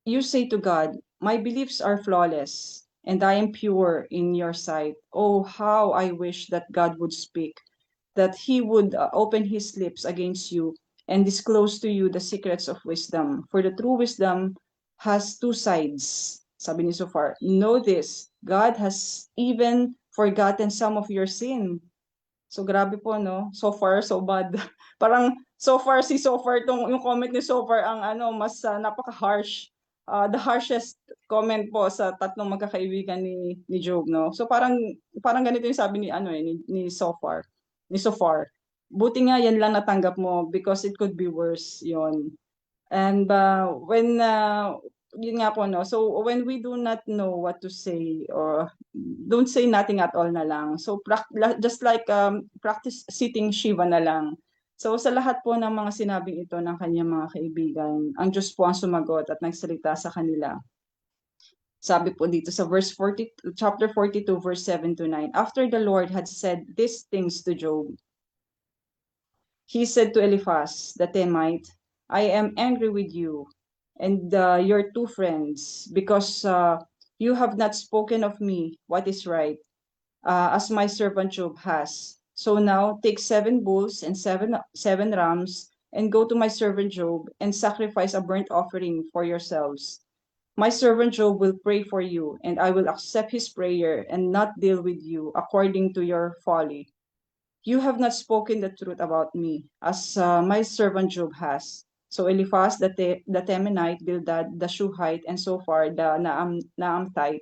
you say to God, my beliefs are flawless, and I am pure in your sight. Oh, how I wish that God would speak, that he would open his lips against you and disclose to you the secrets of wisdom. For the true wisdom has two sides. Sabi ni Zophar, know this, God has even forgotten some of your sin. So grabe po, no? So far, so bad. Parang so far yung comment ni Zophar ang mas napaka-harsh. The harshest comment po sa tatlong magkakaibigan ni Job, no? So parang ganito yung sabi ni Zophar. Buti nga yan lang natanggap mo because it could be worse yon. And when yun nga po, no? So when we do not know what to say or don't say nothing at all na lang. So just like practice sitting Shiva na lang. So sa lahat po ng mga sinabing ito ng kanyang mga kaibigan, ang Diyos po ang sumagot at nagsalita sa kanila. Sabi po dito sa chapter 42 verse 7 to 9. After the Lord had said these things to Job, he said to Eliphaz the Temite, I am angry with you and your two friends because you have not spoken of me what is right, as my servant Job has. So now take 7 bulls and seven rams, and go to my servant Job and sacrifice a burnt offering for yourselves. My servant Job will pray for you, and I will accept his prayer and not deal with you according to your folly. You have not spoken the truth about me, as my servant Job has. So Eliphaz the Temanite, Bildad the Shuhite, and so far the Naamthite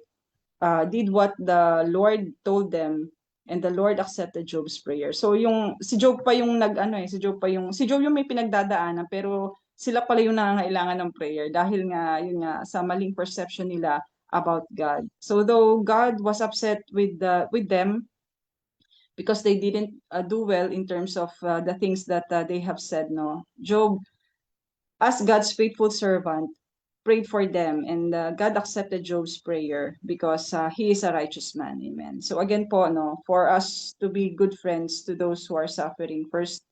did what the Lord told them, and the Lord accepted Job's prayer. So yung si Job pa yung si Job yung may pinagdadaanan, pero sila pala yung nangangailangan ng prayer dahil nga yun nga sa maling perception nila about God. So though God was upset with them because they didn't do well in terms of the things that they have said, no, Job, as God's faithful servant, prayed for them, and God accepted Job's prayer because he is a righteous man. Amen. So again po, no, for us to be good friends to those who are suffering, first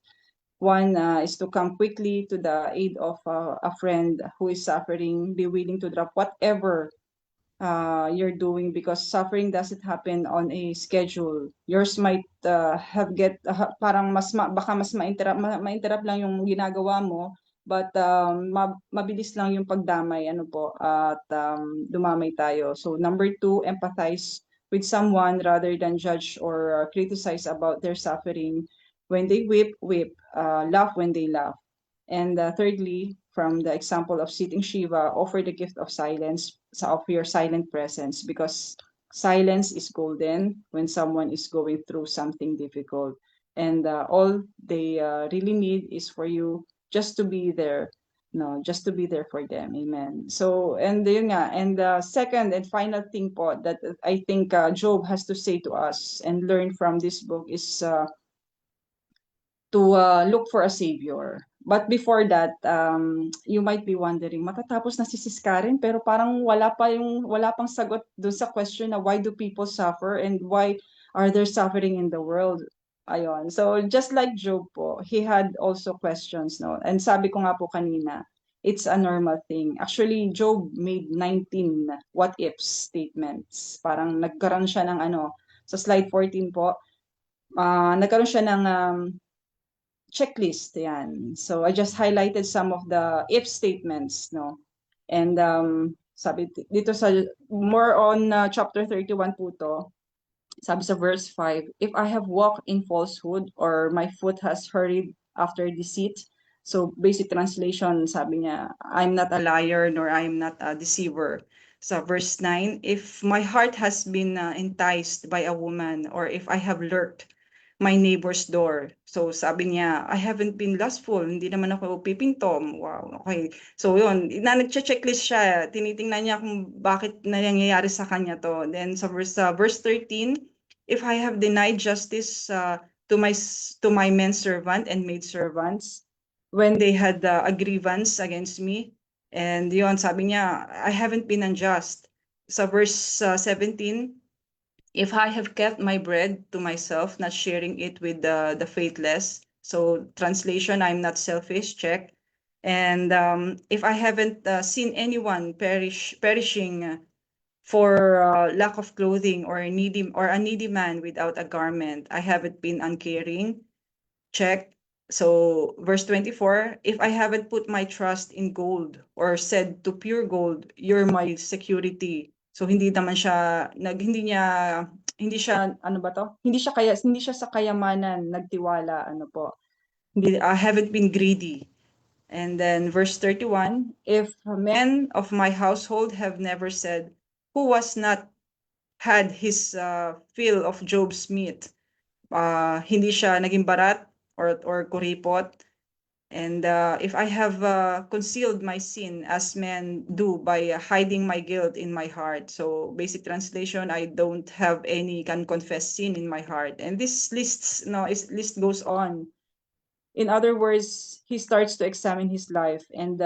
one is to come quickly to the aid of a friend who is suffering. Be willing to drop whatever you're doing, because suffering doesn't happen on a schedule. Yours might have parang baka mas ma-interrupt lang yung ginagawa mo, but mabilis lang yung pagdamay, ano po, at dumamay tayo. So number 2, empathize with someone rather than judge or criticize about their suffering. When they weep, weep. Laugh when they laugh. And thirdly, from the example of sitting Shiva, offer the gift of silence, of your silent presence, because silence is golden when someone is going through something difficult. And all they really need is for you just to be there, no, just to be there for them. Amen. So, and yun nga, and the second and final thing po that I think Job has to say to us and learn from this book is to look for a savior. But before that, you might be wondering, matatapos na si Sis Karen, pero parang wala pang sagot dun sa question na why do people suffer and why are there suffering in the world? Ayon. So just like Job po, he had also questions, no? And sabi ko nga po kanina, it's a normal thing. Actually, Job made 19 what if statements. Parang nagkaroon siya ng sa slide 14 po, nagkaroon siya ng checklist, yan. So I just highlighted some of the if statements, no. And sabi dito sa more on chapter 31 po to. Sabi sa verse 5, if I have walked in falsehood or my foot has hurried after deceit. So basic translation, sabi niya, I'm not a liar nor I'm not a deceiver. Sa verse 9, if my heart has been enticed by a woman, or if I have lurked my neighbor's door. So sabi niya, I haven't been lustful, hindi naman ako pipintom. Wow, okay. So yun, nag-checklist siya, tinitingnan niya kung bakit nangyayari sa kanya to. Then sa verse 13, if I have denied justice to my men servant and maid servants when they had a grievance against me. And yun, sabi niya, I haven't been unjust. Sa verse 17, if I have kept my bread to myself, not sharing it with the faithless. So translation, I'm not selfish, check. And if I haven't seen anyone perishing for lack of clothing, or a needy man without a garment, I haven't been uncaring, check. So verse 24, if I haven't put my trust in gold or said to pure gold, you're my security. So hindi naman siya hindi siya sa kayamanan nagtiwala, I haven't been greedy. And then verse 31, if men of my household have never said, who was not had his fill of Job's meat, hindi siya naging barat or kuripot. And if I have concealed my sin as men do by hiding my guilt in my heart. So basic translation, I don't have any confessed sin in my heart. And this list goes on. In other words, he starts to examine his life, and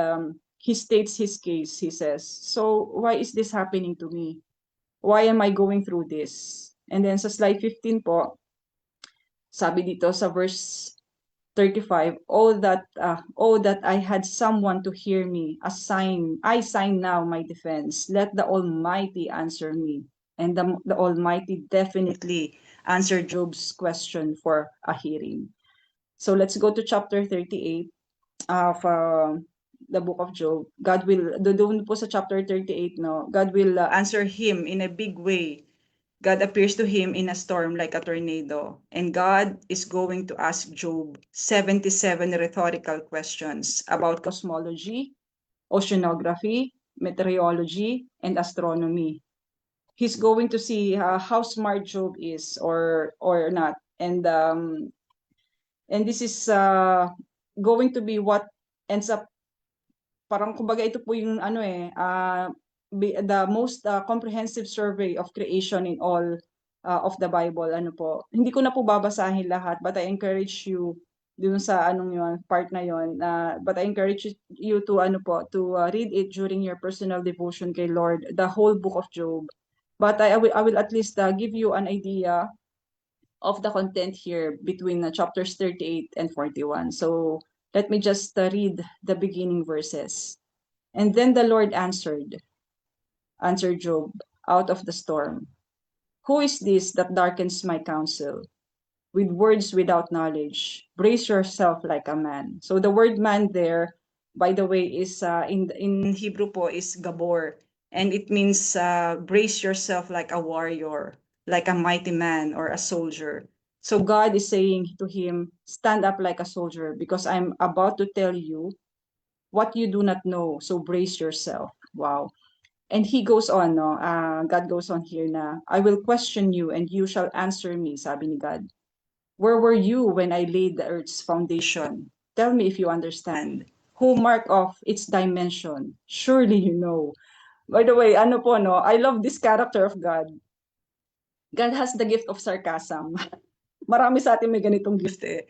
he states his case. He says, so why is this happening to me? Why am I going through this? And then sa slide 15 po, sabi dito sa verse 35, oh that I had someone to hear me, I sign now my defense. Let the Almighty answer me. And the Almighty definitely answered Job's question for a hearing. So let's go to chapter 38. the book of Job, God will, doon po sa chapter 38, no, God will answer him in a big way. God appears to him in a storm like a tornado, and God is going to ask Job 77 rhetorical questions about cosmology, oceanography, meteorology, and astronomy. He's going to see how smart Job is or not, and this is going to be what ends up, parang kumbaga ito po yung the most comprehensive survey of creation in all of the Bible. Ano po, hindi ko na po babasahin lahat, but I encourage you dun sa anong yon, part na yon, but I encourage you to read it during your personal devotion kay Lord, the whole book of Job. But I will at least give you an idea of the content here between chapters 38 and 41. So let me just read the beginning verses. And then the Lord answered Job out of the storm. Who is this that darkens my counsel with words without knowledge? Brace yourself like a man. So the word man there, by the way, is in Hebrew po is gabor, and it means brace yourself like a warrior, like a mighty man or a soldier. So God is saying to him, stand up like a soldier because I'm about to tell you what you do not know. So brace yourself. Wow. And he goes on, no? God goes on here na, I will question you and you shall answer me, sabi ni God. Where were you when I laid the earth's foundation? Tell me if you understand. Who marked off its dimension? Surely you know. By the way, ano po, no? I love this character of God. God has the gift of sarcasm. Marami sa atin may ganitong gift eh.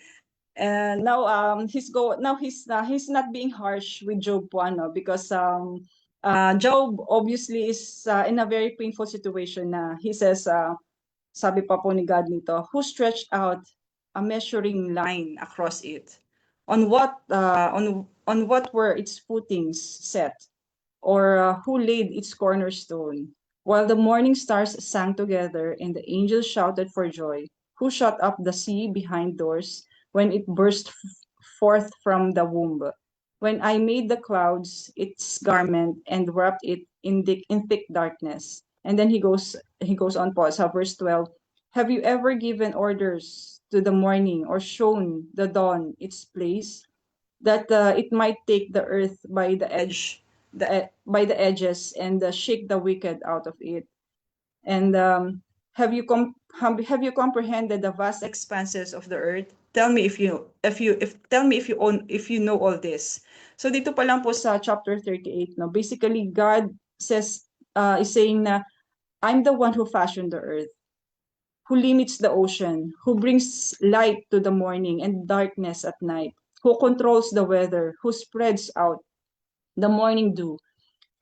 And now he's not being harsh with Job po, ano, because Job obviously is in a very painful situation na he says, sabi pa po ni God nito, who stretched out a measuring line across it? On what were its footings set? Or who laid its cornerstone? While the morning stars sang together and the angels shouted for joy, who shut up the sea behind doors when it burst forth from the womb? When I made the clouds its garment and wrapped it in thick darkness. And then he goes on po sa verse 12. Have you ever given orders to the morning or shown the dawn its place, that it might take the earth by the edges and shake the wicked out of it? And have you comprehended the vast expanses of the earth? Tell me if you know all this. So dito pa lang po sa chapter 38, no, basically God is saying na I'm the one who fashioned the earth, who limits the ocean, who brings light to the morning and darkness at night, who controls the weather, who spreads out the morning dew,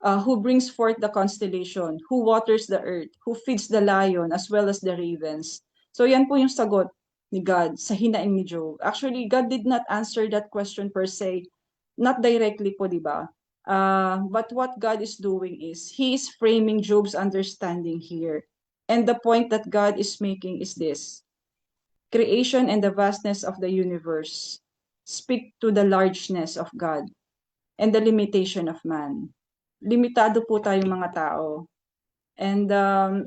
who brings forth the constellation, who waters the earth, who feeds the lion as well as the ravens. So yan po yung sagot ni God sa hinaing ni Job. Actually, God did not answer that question per se, not directly po, di ba? But what God is doing is, He is framing Job's understanding here. And the point that God is making is this: creation and the vastness of the universe speak to the largeness of God and the limitation of man. Limitado po tayong mga tao. And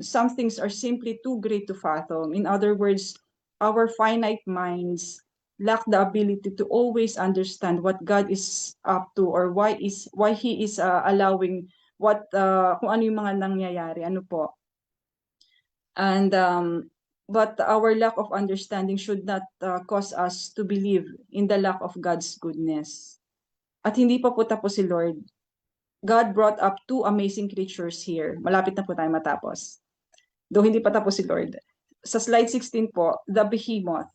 some things are simply too great to fathom. In other words, our finite minds lack the ability to always understand what God is up to, or why He is allowing kung ano yung mga nangyayari, ano po. And but our lack of understanding should not cause us to believe in the lack of God's goodness. At hindi pa po tapos si Lord. God brought up two amazing creatures here. Malapit na po tayo matapos. Though hindi pa tapos si Lord. Sa slide 16 po, the behemoth.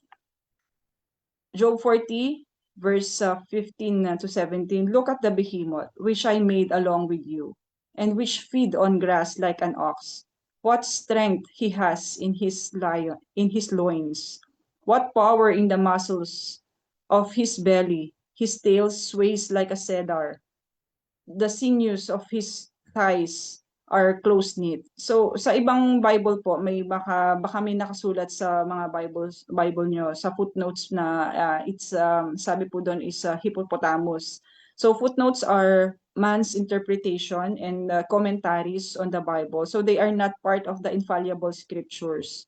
Job 40, verse 15 to 17. Look at the behemoth, which I made along with you, and which feed on grass like an ox. What strength he has in his loins. What power in the muscles of his belly. His tail sways like a cedar. The sinews of his thighs are close-knit. So sa ibang Bible po, may baka may nakasulat sa mga Bible nyo sa footnotes na it's sabi po doon is hippopotamus. So footnotes are man's interpretation and commentaries on the Bible. So they are not part of the infallible scriptures.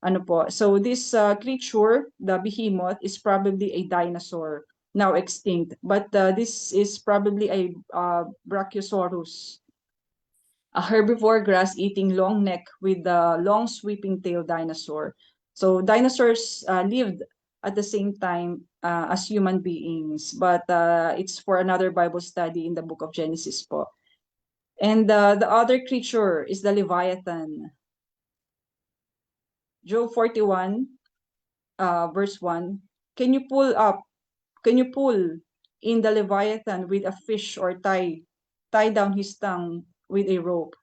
Ano po? So this creature, the behemoth, is probably a dinosaur now extinct, but this is probably a Brachiosaurus, a herbivore grass-eating long neck with the long sweeping tail dinosaur. So dinosaurs lived at the same time as human beings, but it's for another Bible study in the book of Genesis po. And the other creature is the Leviathan. Job 41, verse 1. Can you pull in the Leviathan with a fish or tie down his tongue with a rope?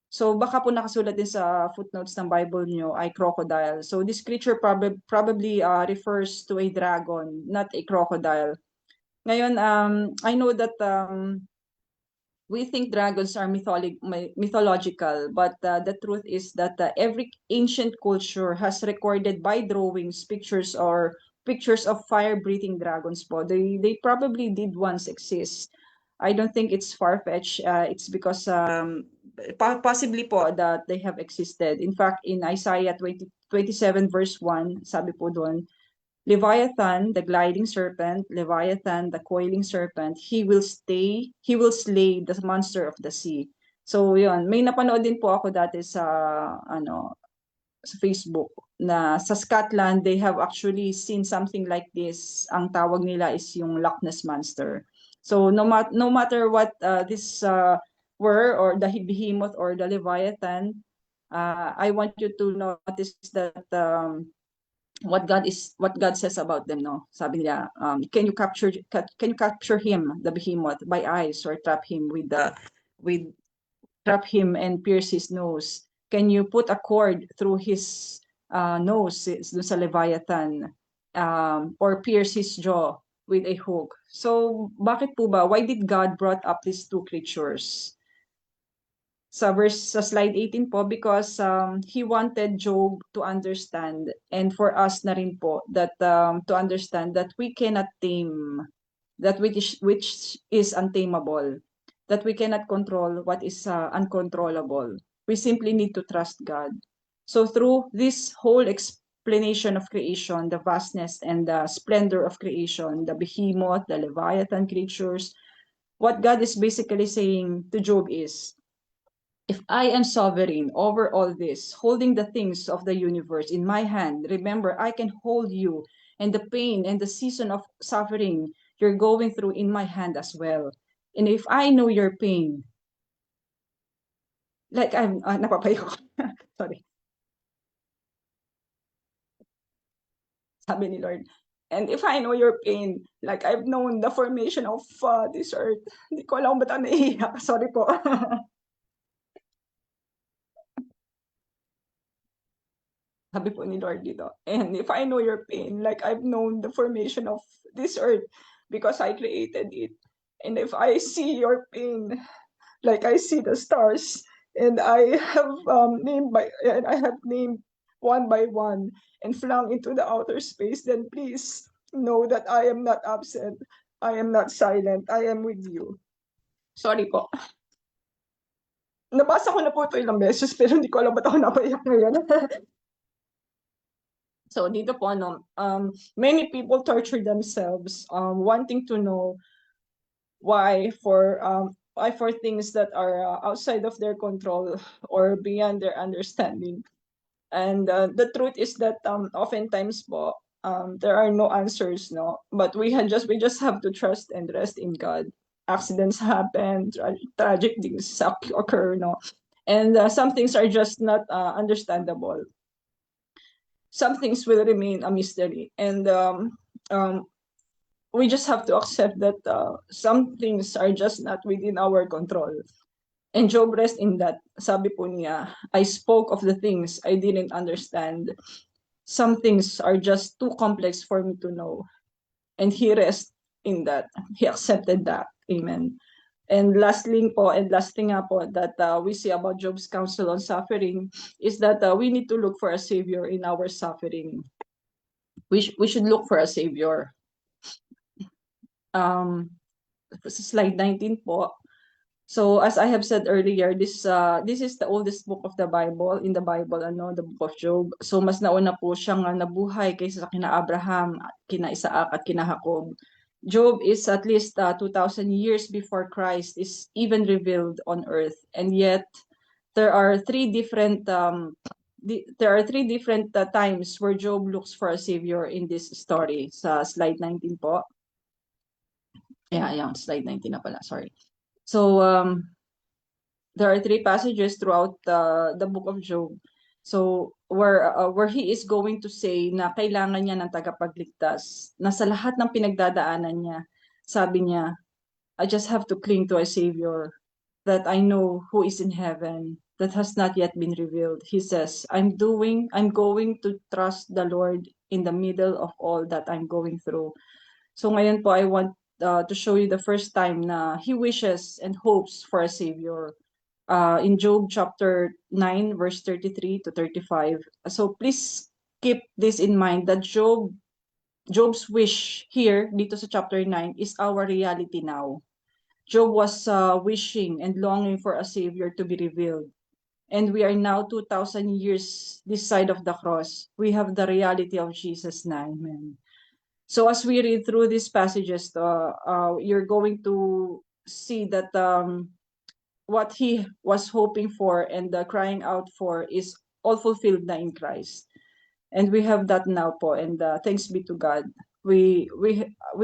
So baka po nakasulat din sa footnotes ng Bible nyo ay crocodile. So this creature probably refers to a dragon, not a crocodile. Ngayon, I know that we think dragons are mythological, but the truth is that every ancient culture has recorded by drawings, pictures of fire-breathing dragons po. They probably did once exist. I don't think it's far-fetched. It's because possibly po that they have existed. In fact, in Isaiah 27 verse 1, sabi po doon, Leviathan, the gliding serpent, Leviathan, the coiling serpent, he will slay the monster of the sea. So yun, may napanood din po ako dati sa sa Facebook na sa Scotland they have actually seen something like this. Ang tawag nila is yung Loch Ness monster. So no matter what this were, or the behemoth or the Leviathan, I want you to notice that what God says about them, no? Sabi niya, can you capture him, the behemoth, by eyes, or trap him and pierce his nose? Can you put a cord through his nose, dun sa Leviathan, or pierce his jaw with a hook? So bakit po ba? Why did God brought up these two creatures? Sa slide 18 po, because he wanted Job to understand, and for us na rin po, that to understand that we cannot tame that which is untamable, that we cannot control what is uncontrollable. We simply need to trust God. So through this whole explanation of creation, the vastness and the splendor of creation, the behemoth, the Leviathan creatures, what God is basically saying to Job is, if I am sovereign over all this, holding the things of the universe in my hand, remember, I can hold you and the pain and the season of suffering you're going through in my hand as well. And if I know your pain, like I'm, napapayo ko. Sorry. Sabi ni Lord, and if I know your pain, like I've known the formation of this earth, hindi ko alam ba't ako naiiyak. Sorry po. Sabi po ni Lord dito. And if I know your pain, like I've known the formation of this earth because I created it. And if I see your pain, like I see the stars, and I have named one by one and flung into the outer space, then please know that I am not absent. I am not silent. I am with you. Sorry po. Nabasa ko na po ito ilang beses, pero hindi ko alam ba't ako napaiyak ngayon. So dito po, many people torture themselves wanting to know why for things that are outside of their control or beyond their understanding. And the truth is that oftentimes po, there are no answers, no? But we just have to trust and rest in God. Accidents happen, tragic things occur, no? And some things are just not understandable. Some things will remain a mystery, and we just have to accept that some things are just not within our control. And Job rests in that. Sabi po niya, I spoke of the things I didn't understand. Some things are just too complex for me to know. And he rests in that. He accepted that. Amen. And last thing nga po that we see about Job's counsel on suffering is that we need to look for a savior in our suffering. We should look for a savior. Slide 19 po. So as I have said earlier, this is the oldest book of the Bible, in the Bible, the book of Job. So mas nauna po siyang nabuhay kaysa sa kina Abraham, kina Isaac at kina Jacob. Job is at least 2,000 years before Christ is even revealed on earth, and yet there are three different times where Job looks for a savior in this story. Sa slide 19 po. Yeah, slide 19 na pala, sorry. So there are three passages throughout the book of Job. So where he is going to say na kailangan niya ng tagapagligtas, na sa lahat ng pinagdadaanan niya, sabi niya, I just have to cling to a savior that I know who is in heaven, that has not yet been revealed. He says, I'm going to trust the Lord in the middle of all that I'm going through. So ngayon po, I want to show you the first time na he wishes and hopes for a savior. In Job chapter 9, verse 33 to 35. So please keep this in mind that Job's wish here, dito sa chapter 9, is our reality now. Job was wishing and longing for a savior to be revealed. And we are now 2,000 years this side of the cross. We have the reality of Jesus now. Amen. So as we read through these passages, you're going to see that what he was hoping for and crying out for is all fulfilled na in Christ. And we have that now po, and thanks be to God. We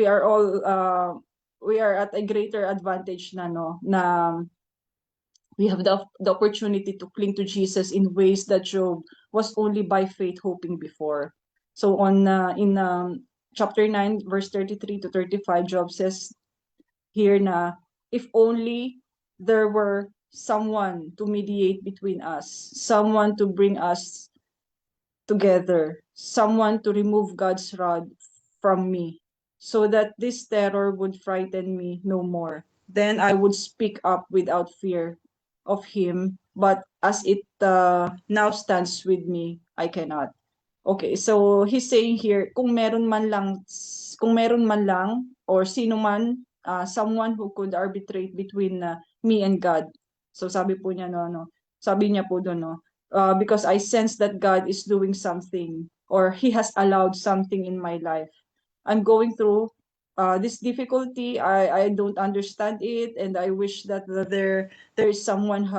are all we are at a greater advantage na we have the opportunity to cling to Jesus in ways that Job was only by faith hoping before. So in chapter 9 verse 33 to 35, Job says here na, if only there were someone to mediate between us, someone to bring us together, someone to remove God's rod from me, so that this terror would frighten me no more. Then I would speak up without fear of him, but as it now stands with me, I cannot. Okay, so he's saying here, kung meron man lang, or sino man, someone who could arbitrate between me and God. So sabi po niya, sabi niya po doon, because I sense that God is doing something, or He has allowed something in my life. I'm going through this difficulty. I don't understand it, and I wish that there is someone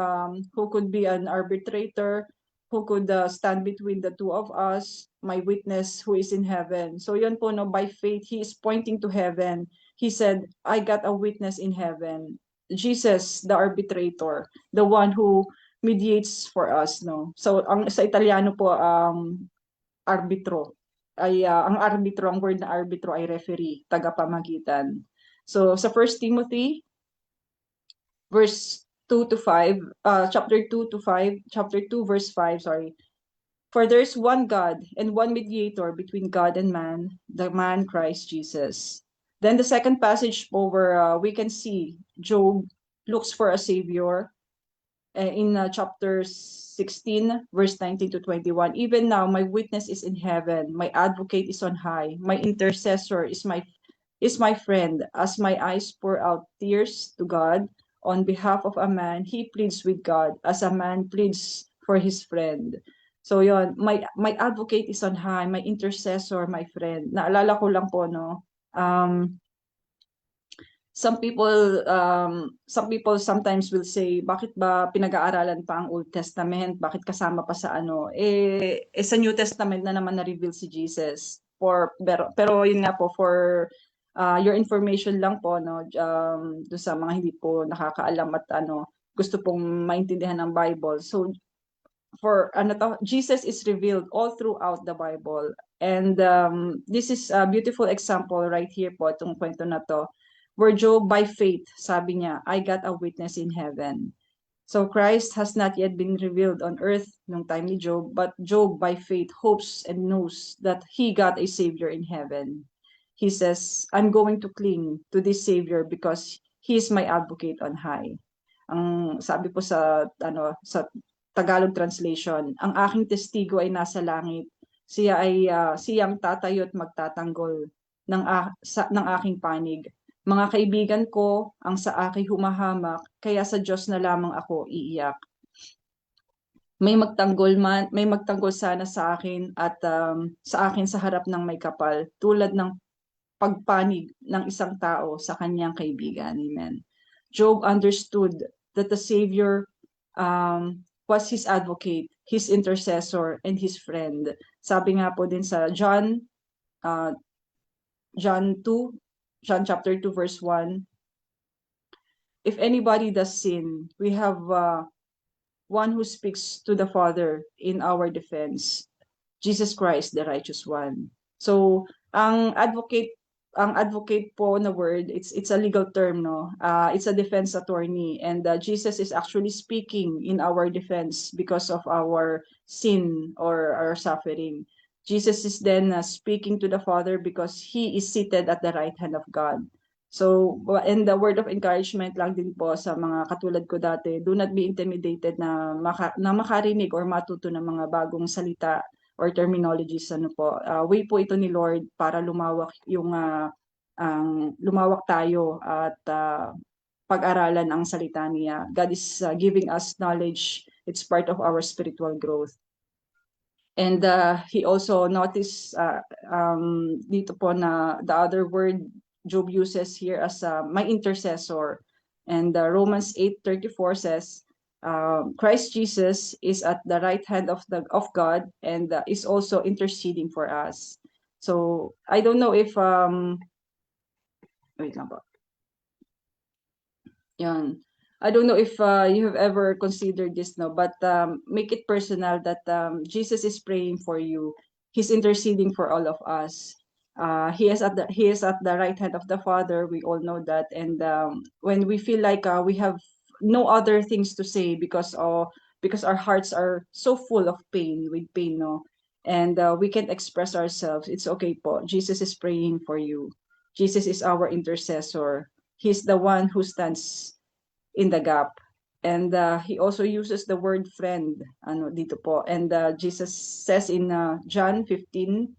who could be an arbitrator, who could stand between the two of us, my witness who is in heaven. So yun po, by faith, he is pointing to heaven. He said, I got a witness in heaven. Jesus, the arbitrator, the one who mediates for us. So sa Italiano po, arbitro. Ang word na arbitro ay referee, tagapamagitan. So sa 1 Timothy, verse 2 to 5, chapter 2 verse 5, sorry. For there is one God and one mediator between God and man, the man Christ Jesus. Then the second passage where we can see Job looks for a savior in chapter 16, verse 19 to 21. Even now, my witness is in heaven, my advocate is on high, my intercessor is my friend. As my eyes pour out tears to God on behalf of a man, he pleads with God as a man pleads for his friend. So yon, my advocate is on high, my intercessor, my friend. Naalala ko lang po, some people sometimes will say, bakit ba pinag-aaralan pa ang Old Testament? Bakit kasama pa sa sa New Testament na naman na-reveal si Jesus? Pero yun nga po, for your information lang po, do sa mga hindi po nakakaalam at gusto pong maintindihan ng Bible. So Jesus is revealed all throughout the Bible. And this is a beautiful example right here po, itong kwento na to, where Job by faith, sabi niya, I got a witness in heaven. So Christ has not yet been revealed on earth nung time ni Job, but Job by faith hopes and knows that he got a savior in heaven. He says, I'm going to cling to this savior because He is my advocate on high. Ang sabi po sa sa Tagalog translation, ang aking testigo ay nasa langit. Siya ay siyang tatayo at magtatanggol ng aking panig. Mga kaibigan ko ang sa akin humahamak, kaya sa Diyos na lamang ako iiyak. May magtanggol sana sa akin at sa akin sa harap ng may kapal, tulad ng pagpanig ng isang tao sa kanyang kaibigan. Amen. Job understood that the Savior was his advocate, his intercessor, and his friend. Sabi nga po din sa John chapter 2, verse 1, if anybody does sin, we have one who speaks to the Father in our defense, Jesus Christ, the righteous one. So, ang advocate po na word, it's a legal term, no? It's a defense attorney, and Jesus is actually speaking in our defense because of our sin or our suffering. Jesus is then speaking to the Father because he is seated at the right hand of God. So, and the word of encouragement lang din po sa mga katulad ko dati, do not be intimidated na makarinig or matuto ng mga bagong salita or terminologies. Way po ito ni Lord para lumawak lumawak tayo at pag-aralan ang salita niya. God is giving us knowledge. It's part of our spiritual growth. And he also noticed dito po na the other word Job uses here as my intercessor. And Romans 8:34 says, Christ Jesus is at the right hand of God and is also interceding for us. So I don't know if wait lang po. Yan. I don't know if you have ever considered this, no, but make it personal that Jesus is praying for you. He's interceding for all of us. He is at the right hand of the Father. We all know that. And when we feel like we have no other things to say because our hearts are so full of pain, no, and we can't express ourselves, it's okay po. Jesus is praying for you. Jesus is our intercessor. He's the one who stands in the gap. And he also uses the word friend dito po. And Jesus says in John 15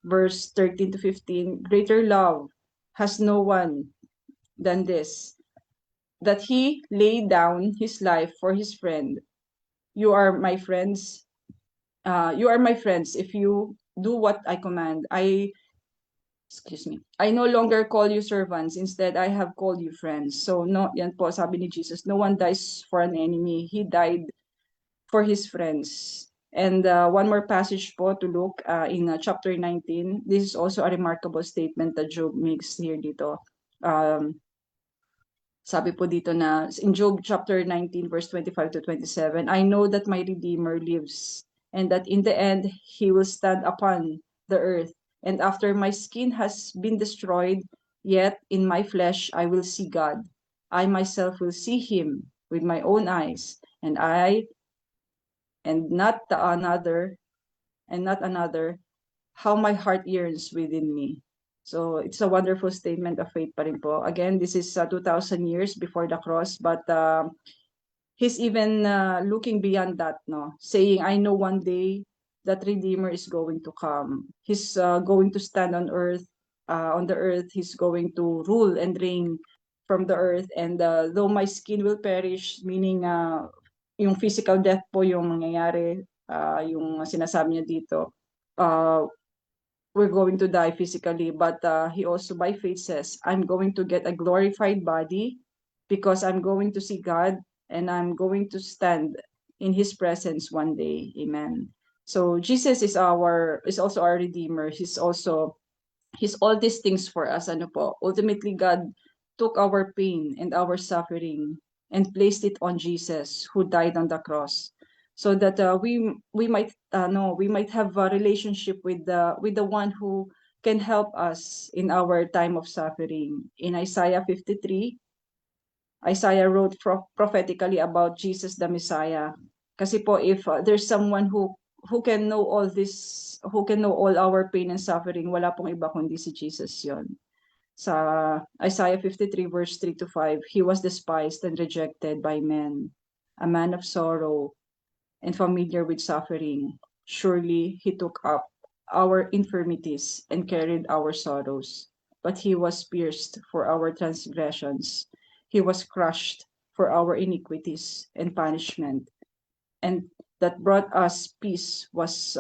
verse 13 to 15, greater love has no one than this, that he laid down his life for his friend. You are my friends. You are my friends if you do what I command. I no longer call you servants, instead I have called you friends. So no, yan po sabi ni Jesus, no one dies for an enemy. He died for his friends. And one more passage po to look in chapter 19. This is also a remarkable statement that Job makes here dito. Sabi po dito na in Job chapter 19 verse 25 to 27, I know that my Redeemer lives and that in the end he will stand upon the earth. And after my skin has been destroyed, yet in my flesh I will see God. I myself will see him with my own eyes, and not another, how my heart yearns within me. So it's a wonderful statement of faith pa rin po. Again, this is 2,000 years before the cross, but he's even looking beyond that, no? Saying, I know one day that Redeemer is going to come. He's going to stand on the earth. He's going to rule and reign from the earth. And though my skin will perish, meaning yung physical death po yung mangyayari, yung sinasabi niya dito, we're going to die physically, but he also by faith says, I'm going to get a glorified body because I'm going to see God and I'm going to stand in his presence one day. Amen. So Jesus is also our Redeemer. He's all these things for us. Ano po? Ultimately, God took our pain and our suffering and placed it on Jesus, who died on the cross, so that we might have a relationship with the one who can help us in our time of suffering. In Isaiah 53, Isaiah wrote prophetically about Jesus the Messiah. Kasi po, if there's someone who can know all this, who can know all our pain and suffering, wala pong iba kundi si Jesus yon. Sa Isaiah 53 verse 3 to 5, he was despised and rejected by men, a man of sorrow and familiar with suffering. Surely he took up our infirmities and carried our sorrows. But he was pierced for our transgressions, he was crushed for our iniquities, and punishment and that brought us peace was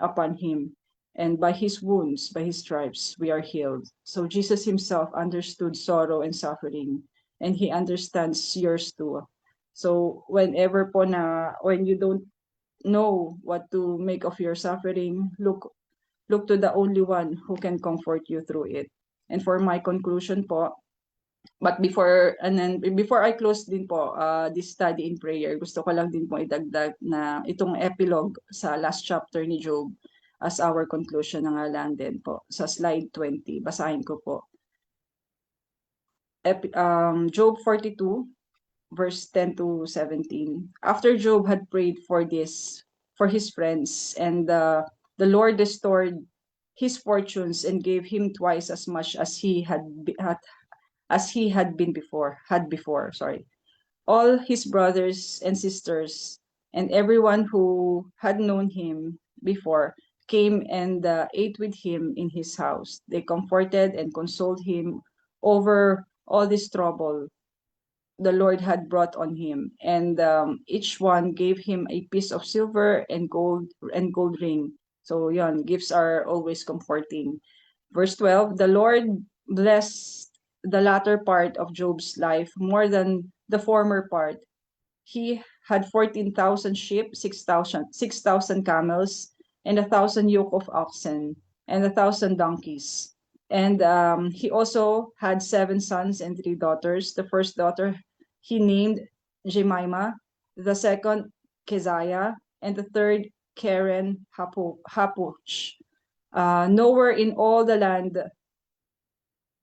upon him. And by his wounds, by his stripes, we are healed. So Jesus himself understood sorrow and suffering, and he understands yours too. So whenever po when you don't know what to make of your suffering, look to the only one who can comfort you through it. And for my conclusion po, but before I close din po this study in prayer, gusto ko lang din po idagdag na itong epilogue sa last chapter ni Job as our conclusion na nga lang din po. Sa slide 20, basahin ko po. Job 42, verse 10 to 17. After Job had prayed for his friends, and the Lord restored his fortunes and gave him twice as much as he had before. Sorry. All his brothers and sisters and everyone who had known him before came and ate with him in his house. They comforted and consoled him over all this trouble the Lord had brought on him, and each one gave him a piece of silver and gold ring. So yon, gifts are always comforting. Verse 12, the Lord blessed the latter part of Job's life more than the former part. He had 14,000 sheep, 6,000 camels, and 1,000 yoke of oxen, and 1,000 donkeys. And he also had 7 sons and 3 daughters. The first daughter he named Jemima, the second Keziah, and the third Karen Hapuch. Nowhere in all the land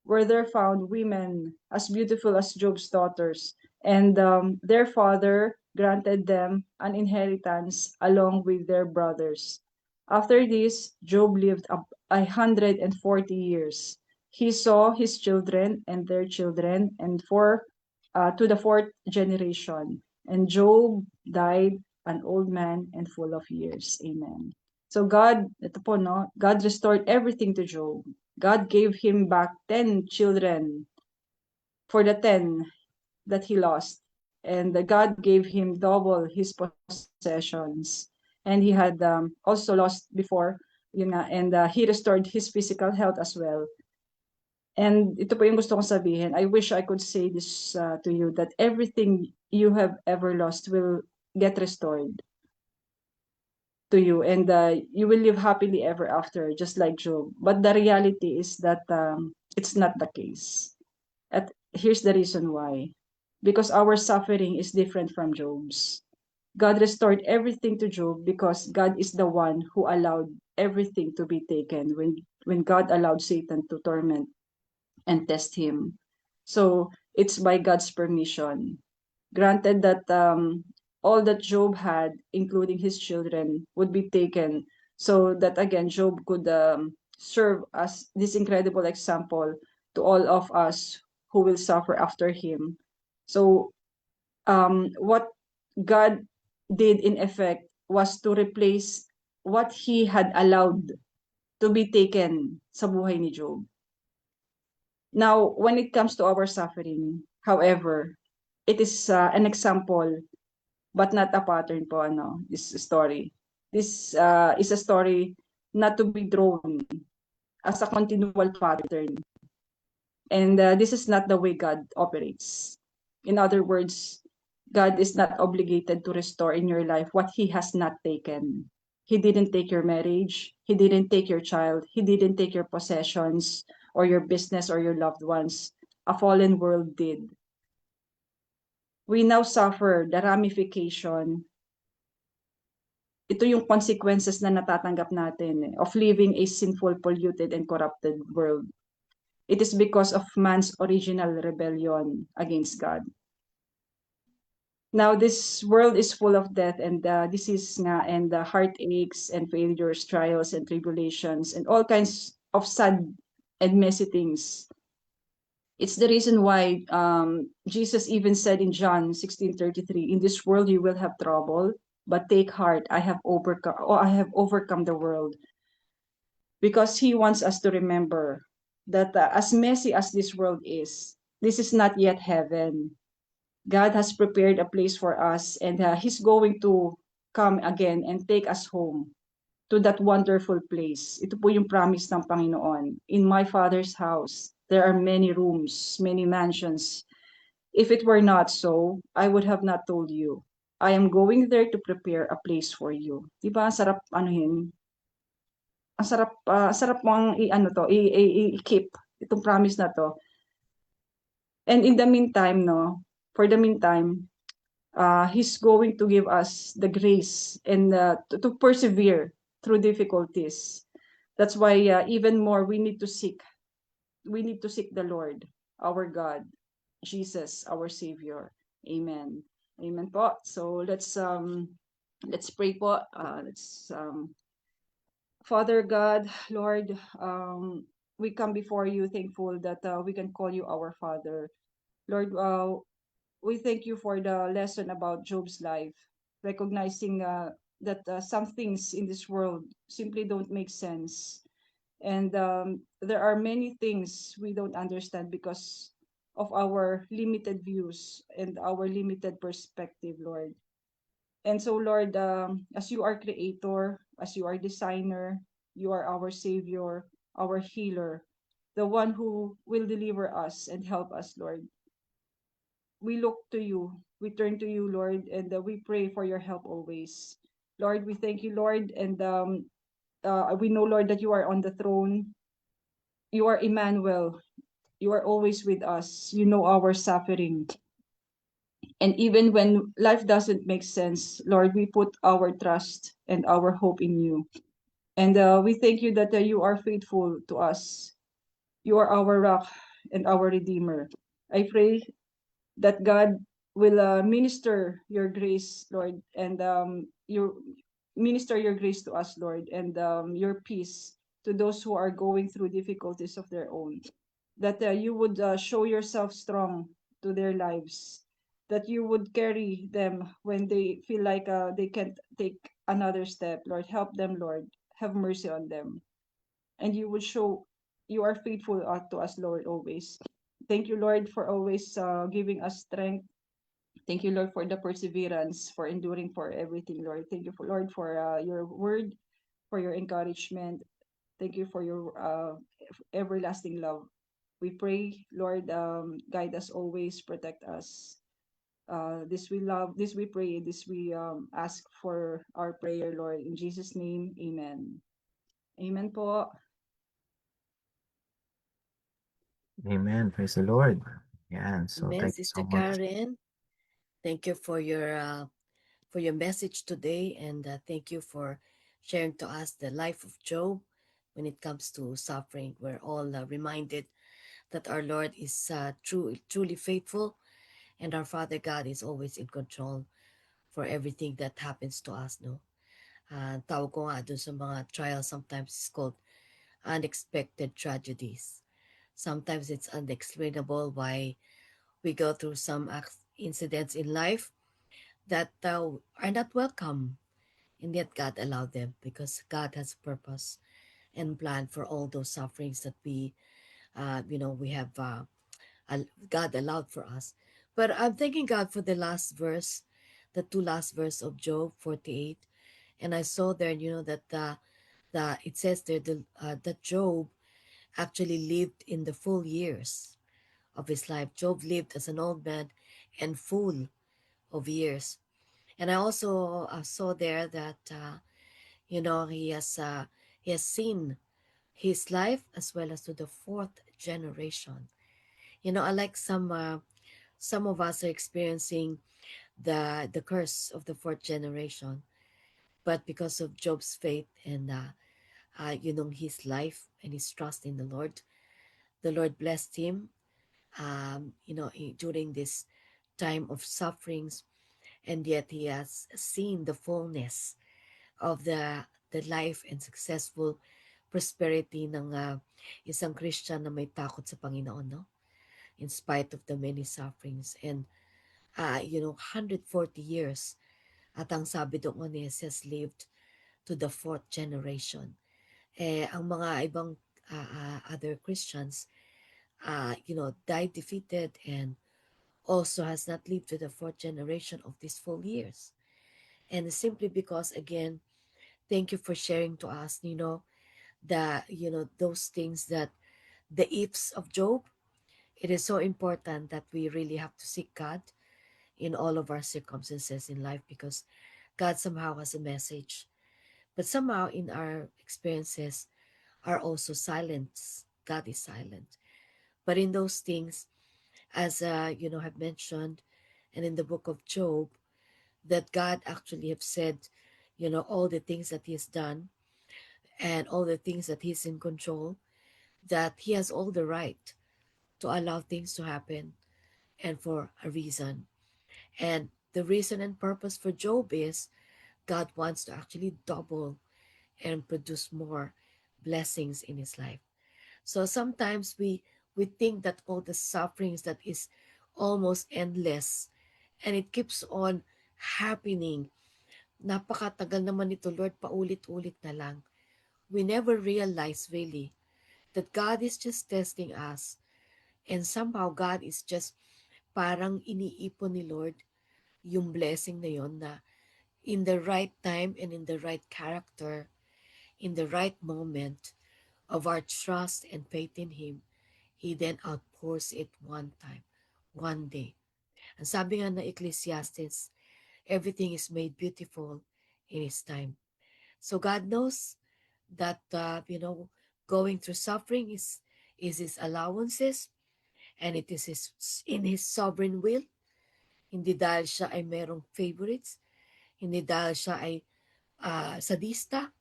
were there found women as beautiful as Job's daughters, and their father granted them an inheritance along with their brothers. After this, Job lived 140 years. He saw his children and their children, and to the fourth generation. And Job died an old man and full of years. Amen. So God, ito po, no? God restored everything to Job. God gave him back 10 children for the 10 that he lost. And God gave him double his possessions. And he had also lost before, and he restored his physical health as well. And ito po yung gusto kong sabihin. I wish I could say this to you, that everything you have ever lost will get restored to you, and you will live happily ever after, just like Job. But the reality is that it's not the case. Here's the reason why. Because our suffering is different from Job's. God restored everything to Job because God is the one who allowed everything to be taken when God allowed Satan to torment and test him. So it's by God's permission. Granted that all that Job had, including his children, would be taken, so that again Job could serve as this incredible example to all of us who will suffer after him. So what God did in effect was to replace what he had allowed to be taken sa buhay ni Job. Now, when it comes to our suffering, however, it is an example but not a pattern po, this story. This is a story not to be drawn as a continual pattern. And this is not the way God operates. In other words, God is not obligated to restore in your life what he has not taken. He didn't take your marriage. He didn't take your child. He didn't take your possessions or your business or your loved ones. A fallen world did. We now suffer the ramification. Ito yung consequences na natatanggap natin of living a sinful, polluted, and corrupted world. It is because of man's original rebellion against God. Now, this world is full of death and disease and heartaches and failures, trials and tribulations, and all kinds of sad and messy things. It's the reason why Jesus even said in John 16:33, "In this world you will have trouble, but take heart, I have overcome the world." Because he wants us to remember that as messy as this world is, this is not yet heaven. God has prepared a place for us, and He's going to come again and take us home to that wonderful place. Ito po yung promise ng Panginoon. In my Father's house, there are many rooms, many mansions. If it were not so, I would have not told you. I am going there to prepare a place for you. Diba? Ang sarap, sarap mong i-ano to, i-keep itong promise na to. And in the meantime, no, for the meantime, He's going to give us the grace and to persevere through difficulties. That's why even more we need to seek. We need to seek the Lord, our God, Jesus, our Savior. Amen. Amen po. So let's pray po. Let's Father God, Lord, we come before you thankful that we can call you our Father. Lord, we thank you for the lesson about Job's life, recognizing that some things in this world simply don't make sense. And there are many things we don't understand because of our limited views and our limited perspective, Lord. And so, Lord, as you are creator, as you are designer, you are our savior, our healer, the one who will deliver us and help us, Lord. We look to you, we turn to you, Lord, and we pray for your help always. Lord, we thank you, Lord, and we know, Lord, that you are on the throne. You are Emmanuel. You are always with us. You know our suffering. And even when life doesn't make sense, Lord, we put our trust and our hope in you. And we thank you that you are faithful to us. You are our rock and our redeemer. I pray that God will minister your grace, Lord, and you minister your grace to us, Lord, and your peace to those who are going through difficulties of their own. That you would show yourself strong to their lives. That you would carry them when they feel like they can't take another step. Lord, help them, Lord. Have mercy on them. And you would show you are faithful to us, Lord, always. Thank you, Lord, for always giving us strength. Thank you, Lord, for the perseverance, for enduring for everything, Lord. Thank you, Lord, for your word, for your encouragement. Thank you for your everlasting love. We pray, Lord, guide us always, protect us. This we pray, this we ask for our prayer, Lord. In Jesus' name, amen. Amen po. Amen. Praise the Lord. Yeah. So Amen, thank you so Sister much. Karen. Thank you for your message today, and thank you for sharing to us the life of Job. When it comes to suffering, we're all reminded that our Lord is truly faithful, and our Father God is always in control for everything that happens to us. No, tawag ko nga dun sa mga trials, sometimes it's called unexpected tragedies. Sometimes it's unexplainable why we go through some incidents in life that are not welcome, and yet God allowed them because God has purpose and plan for all those sufferings that we have God allowed for us. But I'm thanking God for the last verse, the two last verse of Job 48, and I saw there, that it says there that Job actually lived in the full years of his life. Job lived as an old man and full of years. And I also saw there that he has seen his life as well as to the fourth generation. I like some of us are experiencing the curse of the fourth generation, but because of Job's faith and his life and his trust in the Lord blessed him. During this time of sufferings, and yet he has seen the fullness of the life and successful prosperity ng isang Christian na may takot sa Panginoon, no? in spite of the many sufferings. And 140 years at ang sabi doon ni Jesus lived to the fourth generation. Ang mga ibang other Christians, died defeated and also has not lived to the fourth generation of these full years. And simply because, again, thank you for sharing to us, those things that the ifs of Job. It is so important that we really have to seek God in all of our circumstances in life because God somehow has a message. But somehow in our experiences are also silent. God is silent. But in those things, as have mentioned, and in the book of Job, that God actually have said, all the things that He has done and all the things that He's in control, that He has all the right to allow things to happen and for a reason. And the reason and purpose for Job is God wants to actually double and produce more blessings in his life. So sometimes we think that all the sufferings that is almost endless and it keeps on happening. Napakatagal naman ito, Lord, paulit-ulit na lang. We never realize really that God is just testing us and somehow God is just parang iniipon ni Lord yung blessing na yon na in the right time and in the right character, in the right moment of our trust and faith in Him, He then outpours it one time, one day. Ang sabi nga na Ecclesiastes, everything is made beautiful in His time. So God knows that, going through suffering is His allowances and it is in His sovereign will. Hindi dahil siya ay merong favorites, hindi dahil siya ay sadista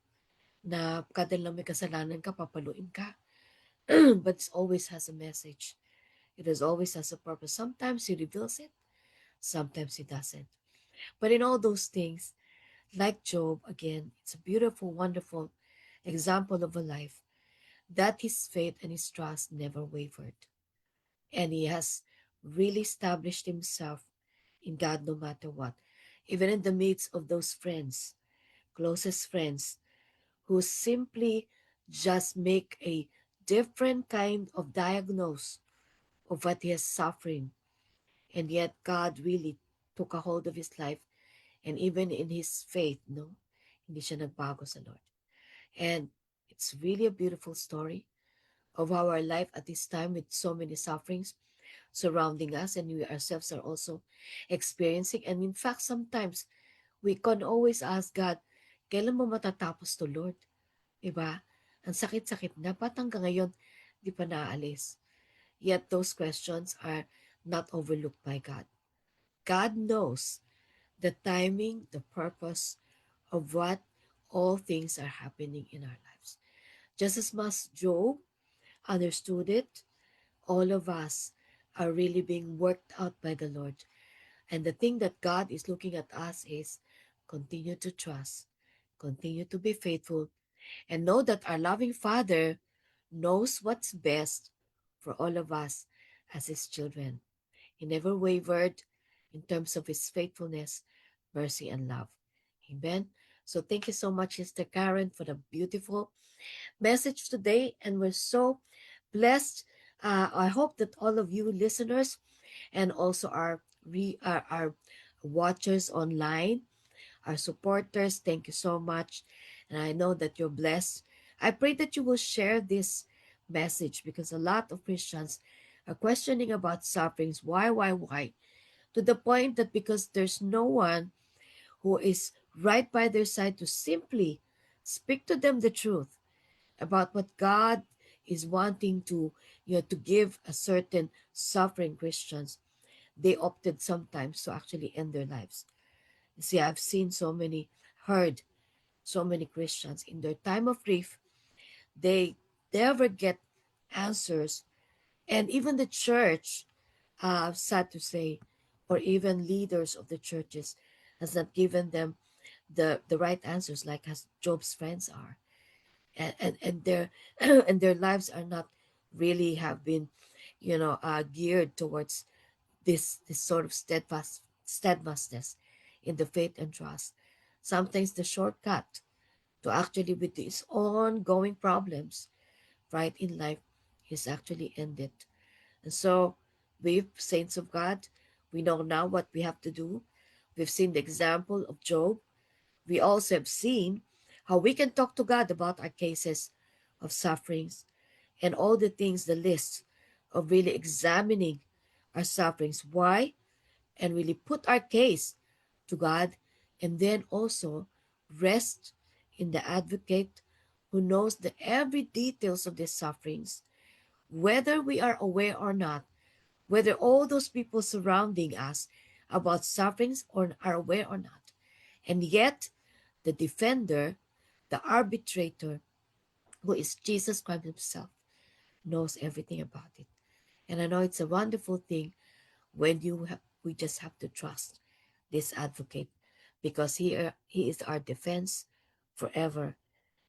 na kada lang may kasalanan ka, papaluin ka. But it always has a message. It is always has a purpose. Sometimes He reveals it, sometimes He doesn't. But in all those things, like Job, again, it's a beautiful, wonderful example of a life that his faith and his trust never wavered. And he has really established himself in God no matter what. Even in the midst of those friends, closest friends, who simply just make a different kind of diagnose of what he is suffering. And yet God really took a hold of his life and even in his faith, no, hindi siya nagbago sa Lord. And it's really a beautiful story of how our life at this time with so many sufferings surrounding us and we ourselves are also experiencing. And in fact, sometimes we can always ask God, kailan mo matatapos to, Lord? Diba? Ang sakit-sakit na, ba't hanggang ngayon di pa naaalis? Yet those questions are not overlooked by God. God knows the timing, the purpose of what all things are happening in our lives. Just as much Job understood it, all of us are really being worked out by the Lord. And the thing that God is looking at us is continue to trust, continue to be faithful, and know that our loving Father knows what's best for all of us as His children. He never wavered in terms of His faithfulness, mercy, and love. Amen. So thank you so much, Sister Karen, for the beautiful message today. And we're so blessed. I hope that all of you listeners and also our watchers online, our supporters, thank you so much. And I know that you're blessed. I pray that you will share this message because a lot of Christians are questioning about sufferings. Why? To the point that because there's no one who is right by their side to simply speak to them the truth about what God is wanting to give a certain suffering Christians, they opted sometimes to actually end their lives. You see, I've seen heard so many Christians in their time of grief, they never get answers. And even the church, sad to say, or even leaders of the churches has not given them the right answers like as Job's friends are. And their and their lives are not really have been geared towards this sort of steadfastness in the faith and trust. Sometimes the shortcut to actually with these ongoing problems right in life is actually ended. And so we saints of God, we know now what we have to do. We've seen the example of Job. We also have seen how we can talk to God about our cases of sufferings and all the things, the list of really examining our sufferings. Why? And really put our case to God, and then also rest in the advocate who knows the every details of these sufferings, whether we are aware or not, whether all those people surrounding us about sufferings or are aware or not. And yet the defender, the arbitrator, who is Jesus Christ himself, knows everything about it. And I know it's a wonderful thing when we just have to trust this advocate, because he is our defense forever,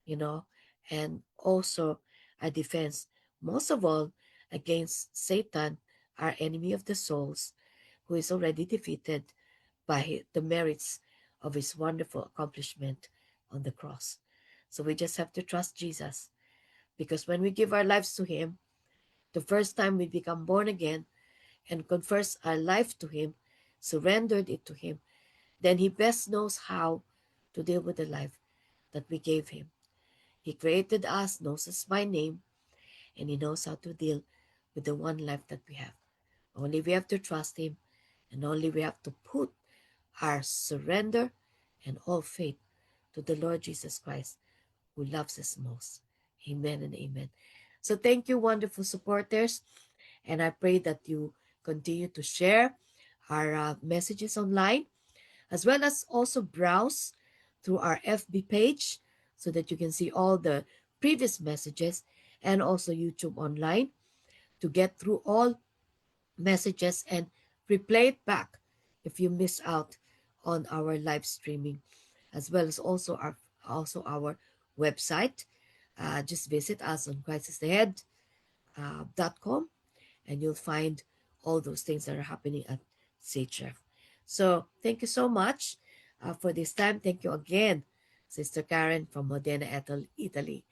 you know, and also a defense most of all against Satan, our enemy of the souls, who is already defeated by the merits of his wonderful accomplishment on the cross. So we just have to trust Jesus, because when we give our lives to him, the first time we become born again and confess our life to him, surrendered it to him, then he best knows how to deal with the life that we gave him. He created us, knows us by name, and he knows how to deal with the one life that we have. Only we have to trust him, and only we have to put our surrender and all faith to the Lord Jesus Christ, who loves us most. Amen and amen. So thank you, wonderful supporters, and I pray that you continue to share our messages online, as well as also browse through our FB page so that you can see all the previous messages, and also YouTube online to get through all messages and replay it back if you miss out on our live streaming, as well as also our website. Just visit us on christisahead.com, and you'll find all those things that are happening at CHF. So thank you so much for this time. Thank you again, Sister Karen from Modena, Italy.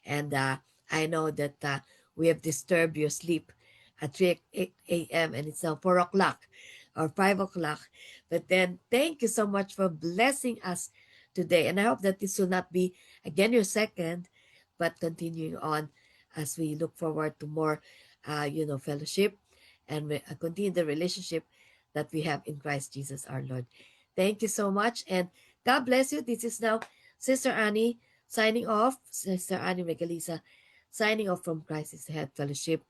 And I know that we have disturbed your sleep at 3 a.m. and it's now 4 o'clock or 5 o'clock. But then thank you so much for blessing us today. And I hope that this will not be again your second, but continuing on as we look forward to more, fellowship, and continue the relationship that we have in Christ Jesus our Lord. Thank you so much, and God bless you. This is now Sister Annie signing off. Sister Annie Regalisa signing off from Christ is the Head Fellowship.